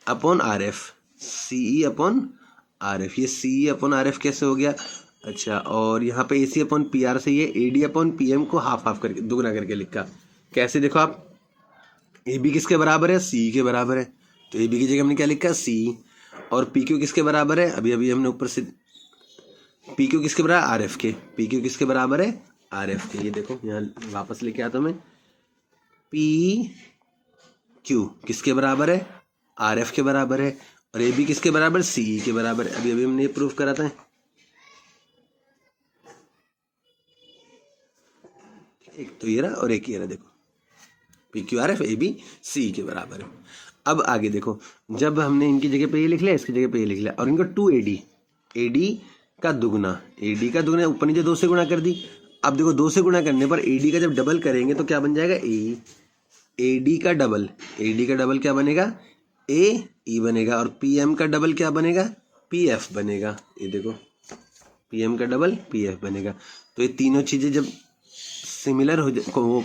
अपॉन आर एफ, सी अपॉन आर एफ। ये सी अपॉन आर एफ कैसे हो गया, अच्छा, और यहाँ पे A C upon P R से ये A D upon P M को हाफ हाफ करके दुगना करके लिखा। कैसे, देखो आप, ए बी किसके बराबर है, सी के बराबर है, तो ए बी की जगह हमने क्या लिखा, सी। और पी क्यू किसके बराबर है, अभी अभी हमने ऊपर से, पी क्यू किसके बराबर, आर एफ के, पी क्यू किसके बराबर है, आर एफ के। ये देखो यहाँ वापस लेके आता हूँ मैं, पी क्यू किसके बराबर है, आर एफ के बराबर है, और ए बी किसके बराबर, सी के बराबर है। अभी अभी हमने ये प्रूफ करा था, एक तो ये रहा और एक ये रहा, देखो P Q R F A B C के बराबर है। अब आगे देखो, जब हमने इनकी जगह पे ये लिख लिया, इसकी जगह पे ये लिख लिया, और इनको टू ए डी का दुगना, ऊपर नीचे 2 से गुणा कर दी। अब देखो 2 से गुणा करने पर ए डी का जब डबल करेंगे तो क्या बन जाएगा, ए डी का डबल क्या बनेगा, ए ई बनेगा, और पी एम का डबल क्या बनेगा, पी एफ बनेगा। ये देखो पी एम का डबल पी एफ बनेगा। तो ये तीनों चीज़ें जब सिमिलर हो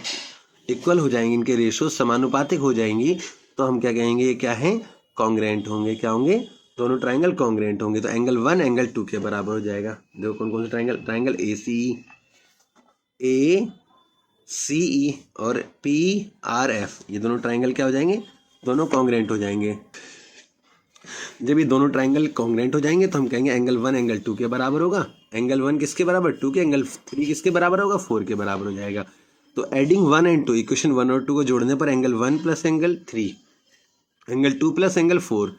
इक्वल हो जाएंगी, इनके रेशो समानुपातिक हो जाएंगी, तो हम क्या कहेंगे, ये क्या है, कॉन्ग्रेंट होंगे। क्या होंगे, दोनों ट्राइंगल कॉन्ग्रेंट होंगे। तो एंगल 1 एंगल 2 के बराबर हो जाएगा। देखो कौन कौन से ट्राइंगल ए सी ई और पी आर एफ, ये दोनों ट्राइंगल क्या हो जाएंगे, दोनों कॉन्ग्रेंट हो जाएंगे। जब ये दोनों ट्राइंगल कॉन्ग्रेंट हो जाएंगे तो हम कहेंगे एंगल 1 एंगल 2 के बराबर होगा। एंगल 1 किसके बराबर, 2 के, एंगल 3 किसके बराबर होगा, 4 के बराबर हो जाएगा। तो एडिंग 1 and 2, इक्वेशन 1 और 2 को जोड़ने पर angle 1 plus angle 3, angle 2 plus angle 4।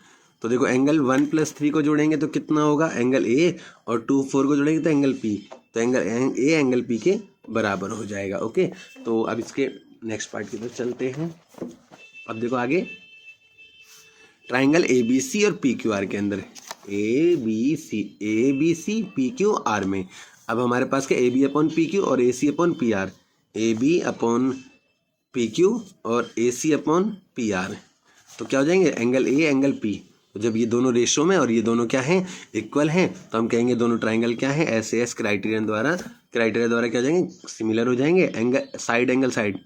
तो देखो एंगल 1 प्लस 3 को जोड़ेंगे तो कितना होगा एंगल ए, और 2 4 को जोड़ेंगे तो एंगल पी। तो एंगल ए एंगल पी के बराबर हो जाएगा। ओके, तो अब इसके नेक्स्ट पार्ट की तरफ चलते हैं। अब देखो आगे ट्राइंगल ए बी सी और पी क्यू आर के अंदर A B C P Q R में अब हमारे पास क्या A B upon P Q और A C upon P R, A B upon P Q और A C upon P R. तो क्या हो जाएंगे एंगल ए एंगल पी। तो जब ये दोनों रेशो में और ये दोनों क्या हैं इक्वल हैं तो हम कहेंगे दोनों ट्राइंगल क्या है ऐसे एस क्राइटेरिया द्वारा क्या हो जाएंगे सिमिलर हो जाएंगे। एंगल साइड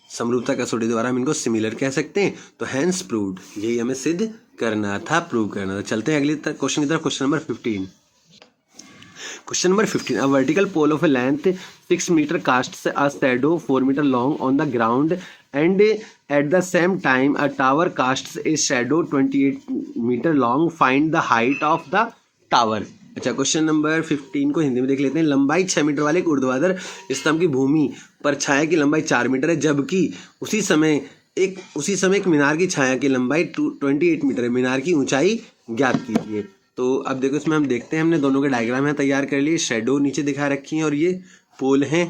समरूपता कसौटी द्वारा हम इनको सिमिलर कह सकते हैं। तो हैंस प्रूव्ड, यही हमें सिद्ध करना था, प्रूव करना था। चलते हैं अगले क्वेश्चन की तरफ। Question number 15। Question number 15, a vertical pole of a length 6 metre casts a shadow 4 metre long on the ground and at the same time a tower casts a shadow 28 metre long, find the height of the tower. अच्छा, question number 15 को हिंदी में देख लेते हैं। लंबाई 6 metre वाले एक ऊर्ध्वाधर स्तंभ की भूमि पर छाया की लंबाई 4 मीटर है, जबकि उसी समय एक मीनार की छाया की लंबाई 28 मीटर है। मीनार की ऊंचाई ज्ञात कीजिए। तो अब देखो इसमें हम देखते हैं, हमने दोनों के डायग्राम यहाँ तैयार कर लिए। शेडो नीचे दिखा रखी है और ये पोल हैं।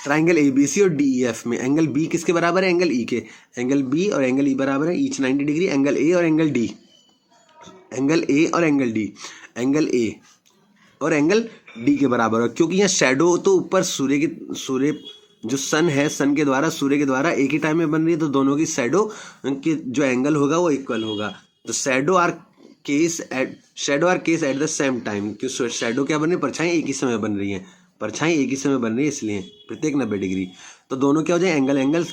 ट्राइंगल ए बी सी और डी ई एफ में एंगल बी किसके बराबर है एंगल ई के। एंगल बी और एंगल ई बराबर है ईच 90 डिग्री। एंगल ए और एंगल डी, एंगल ए और एंगल डी, एंगल ए और एंगल डी के बराबर है। क्योंकि यहाँ शेडो तो ऊपर सूर्य जो सन है, सन के द्वारा सूर्य के द्वारा एक ही टाइम में बन रही है, तो दोनों की शेडो के जो एंगल होगा वो इक्वल होगा। तो shadow are cast at the same time. क्यों शेडो क्या बन रही है परछाई एक ही समय बन रही है, परछाई एक ही समय बन रही है इसलिए प्रत्येक 90 डिग्री। तो दोनों क्या हो जाए एंगल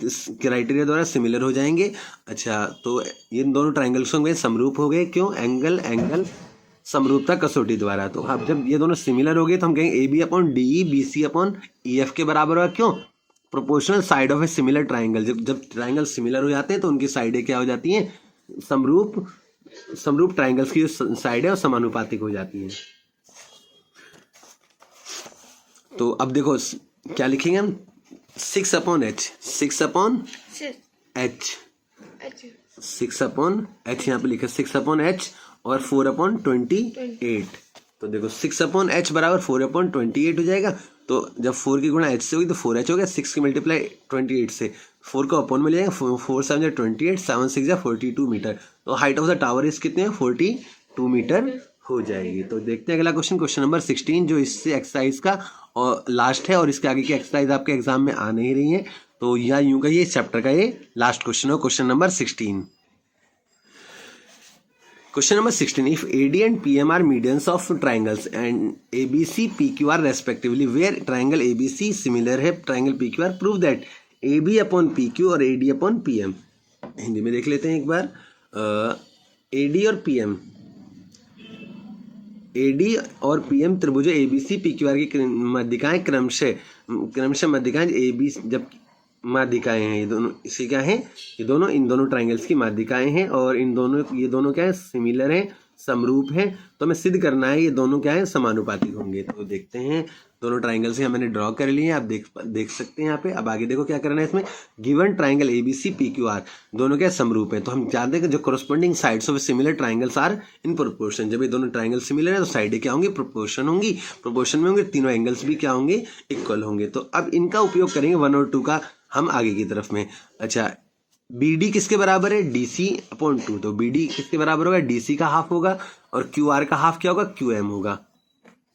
क्राइटेरिया द्वारा सिमिलर हो जाएंगे। अच्छा, तो ये दोनों ट्राइंगल्स होंगे समरूप हो गए। क्यों एंगल समरूपता कसौटी द्वारा। तो अब जब ये दोनों सिमिलर हो गए तो हम कहेंगे A B upon D E B C upon E F के बराबर होगा। क्यों proportional side of a similar triangle. जब ट्राइंगल सिमिलर हो जाते हैं तो उनकी साइडें क्या हो जाती हैं समरूप ट्राइंगल्स की जो साइड है वो समानुपातिक हो जाती हैं। तो अब देखो क्या लिखेंगे हम 6 upon H, 6 upon H, 6 upon H यहाँ पे लिखा 6 अपॉन एच और 4 अपॉन 28। तो देखो 6 अपॉन एच बराबर 4 अपॉन 28 हो जाएगा। तो जब 4 की गुणा एच से होगी तो 4h हो गया। 6 की मल्टीप्लाई 28 से 4 को अपॉन में ले जाएंगे। 4 7 जा 28, 7 6 जा 42 मीटर। तो हाइट ऑफ द टावर इस कितने 42 मीटर हो जाएगी। तो देखते हैं अगला क्वेश्चन, क्वेश्चन नंबर 16 जो इससे एक्सरसाइज का और लास्ट है और इसके आगे की एक्सरसाइज आपके एग्जाम में आ नहीं रही है। तो या यूं का ये चैप्टर का ये लास्ट क्वेश्चन है, question number 16। Question number 16. If AD and PM are medians of triangles and ABC PQR respectively, where triangle ABC similar है triangle PQR, prove that AB upon PQ और AD upon PM। हिंदी में देख लेते हैं एक बार। AD और PM, AD और PM त्रिभुज ABC PQR की माध्यिकाएं क्रमशः माध्यिकाएं AB जब माध्यिकाएं हैं ये दोनों, इसे क्या है ये दोनों इन दोनों ट्राइंगल्स की माध्यिकाएं हैं और ये दोनों क्या है सिमिलर हैं समरूप हैं। तो हमें सिद्ध करना है ये दोनों क्या है समानुपातिक होंगे। तो देखते हैं दोनों ट्राइंगल्स हैं मैंने ड्रॉ कर लिए हैं, आप देख सकते हैं यहाँ पे। अब आगे देखो क्या करना है इसमें। गिवन ट्राइंगल ABC PQR दोनों क्या समरूप है। तो हम जानते हैं कि जो corresponding sides of similar triangles are in proportion. जब ये दोनों ट्राइंगल सिमिलर है तो साइडें क्या होंगी प्रोपोर्शन होंगी, प्रोपोर्शन में होंगे, तीनों एंगल्स भी क्या होंगे इक्वल होंगे। तो अब इनका उपयोग करेंगे 1 और 2 का हम आगे की तरफ में। अच्छा, BD किसके बराबर है DC अपॉन 2। तो BD किसके बराबर होगा DC का हाफ होगा और QR का हाफ क्या होगा QM होगा।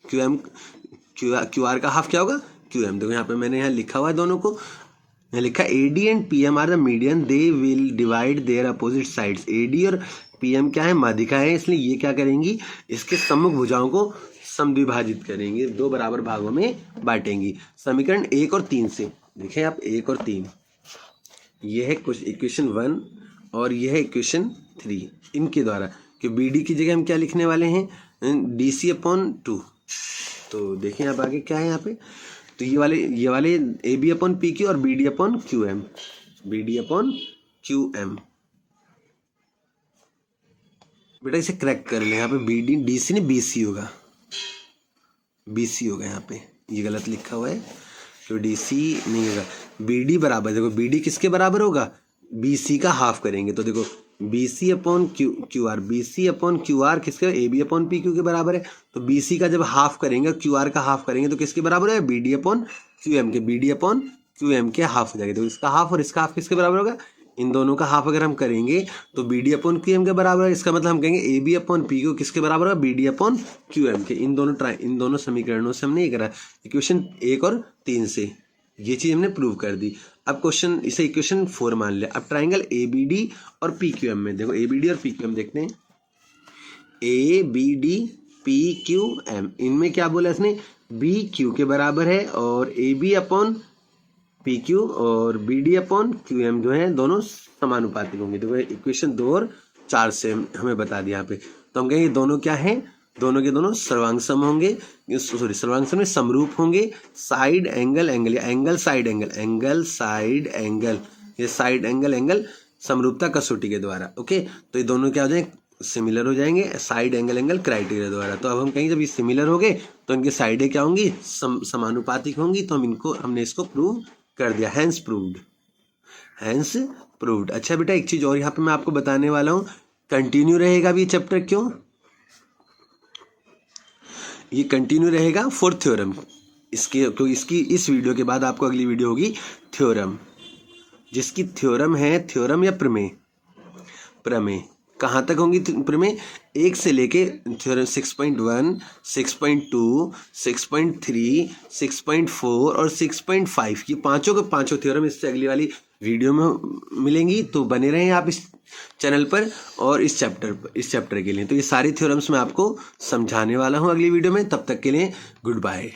QR का हाफ क्या होगा QM। देखो यहाँ पे मैंने यहाँ लिखा हुआ है दोनों को, यहाँ लिखा AD and PM are the median, they will divide their opposite sides. AD और PM क्या है माध्यिकाएं हैं, इसलिए ये क्या करेंगी इसके सम्मुख भुजाओं को समद्विभाजित करेंगे, 2 बराबर भागों में बांटेंगी। समीकरण 1 और 3 से देखें आप 1 और 3, यह है कुछ इक्वेशन 1 और यह है इक्वेशन 3 इनके द्वारा। कि BD की जगह हम क्या लिखने वाले हैं DC अपॉन 2। तो देखें आप आगे क्या है यहाँ पे। तो ये वाले AB अपॉन PQ और BD upon QM, BD upon QM। बेटा इसे क्रैक कर ले, यहाँ पे BD DC ने BC होगा, BC होगा यहाँ पे, ये गलत लिखा हुआ है। तो डी सी नहीं होगा, बी डी बराबर, देखो बी डी किसके बराबर होगा, बी सी का हाफ करेंगे। तो देखो B C upon Q R, B C upon Q R किसके, A B upon P Q के बराबर है। तो बी सी का जब हाफ करेंगे, क्यू आर का हाफ करेंगे तो किसके बराबर है, B D upon Q M के, B D upon Q M के हाफ हो जाएगा। तो इसका हाफ और इसका हाफ किसके बराबर होगा, इन दोनों का हाफ अगर हम करेंगे तो B D upon Q M के बराबर है। इसका मतलब हम कहेंगे A B upon P Q किसके बराबर है, B D upon Q M के। इन दोनों समीकरणों से हमने ये करा, इक्वेशन 1 और 3 से ये चीज हमने प्रूव कर दी। अब क्वेश्चन इसे इक्वेशन 4 मान लिया। अब ट्राइंगल ए बी डी और पी क्यू एम में देखो, ए बी डी और पी क्यू एम देखते हैं, A B D P Q M, इनमें क्या बोला इसने, बी क्यू के बराबर है और A B upon P Q और B D upon Q M जो है दोनों समानुपातिक होंगे। देखो इक्वेशन 2 और 4 से हमें बता दिया यहाँ पे। तो हम कहेंगे दोनों क्या हैं, दोनों के दोनों सर्वांग सम होंगे, सॉरी सर्वांग सम में समरूप होंगे। साइड एंगल एंगल या angle side angle, angle side angle, ये साइड एंगल एंगल समरूपता कसौटी के द्वारा। ओके, तो ये दोनों क्या हो जाएंगे, सिमिलर हो जाएंगे साइड एंगल एंगल क्राइटेरिया द्वारा। तो अब हम कहेंगे जब ये सिमिलर हो गए तो इनकी साइडें क्या होंगी, समानुपातिक होंगी। तो हमने इसको प्रूव कर दिया, हैंस प्रूव्ड, हैंस प्रूव्ड। अच्छा बेटा एक चीज और यहाँ पे मैं आपको बताने वाला हूँ, कंटिन्यू रहेगा भी चैप्टर, क्यों ये कंटिन्यू रहेगा फॉर थ्योरम इसके, क्योंकि इसकी इस वीडियो के बाद आपको अगली वीडियो होगी थ्योरम, जिसकी थ्योरम है थ्योरम या प्रमेय, प्रमेय कहाँ तक होंगी प्रमेय, 1 से लेके थ्योरम 6.1, 6.2, 6.3, 6.4 और 6.5 ये पांचों के पांचों थ्योरम इससे अगली वाली वीडियो में मिलेंगी। तो बने रहें आप इस चैनल पर और इस चैप्टर के लिए। तो ये सारी थ्योरम्स मैं आपको समझाने वाला हूँ अगली वीडियो में। तब तक के लिए गुड बाय।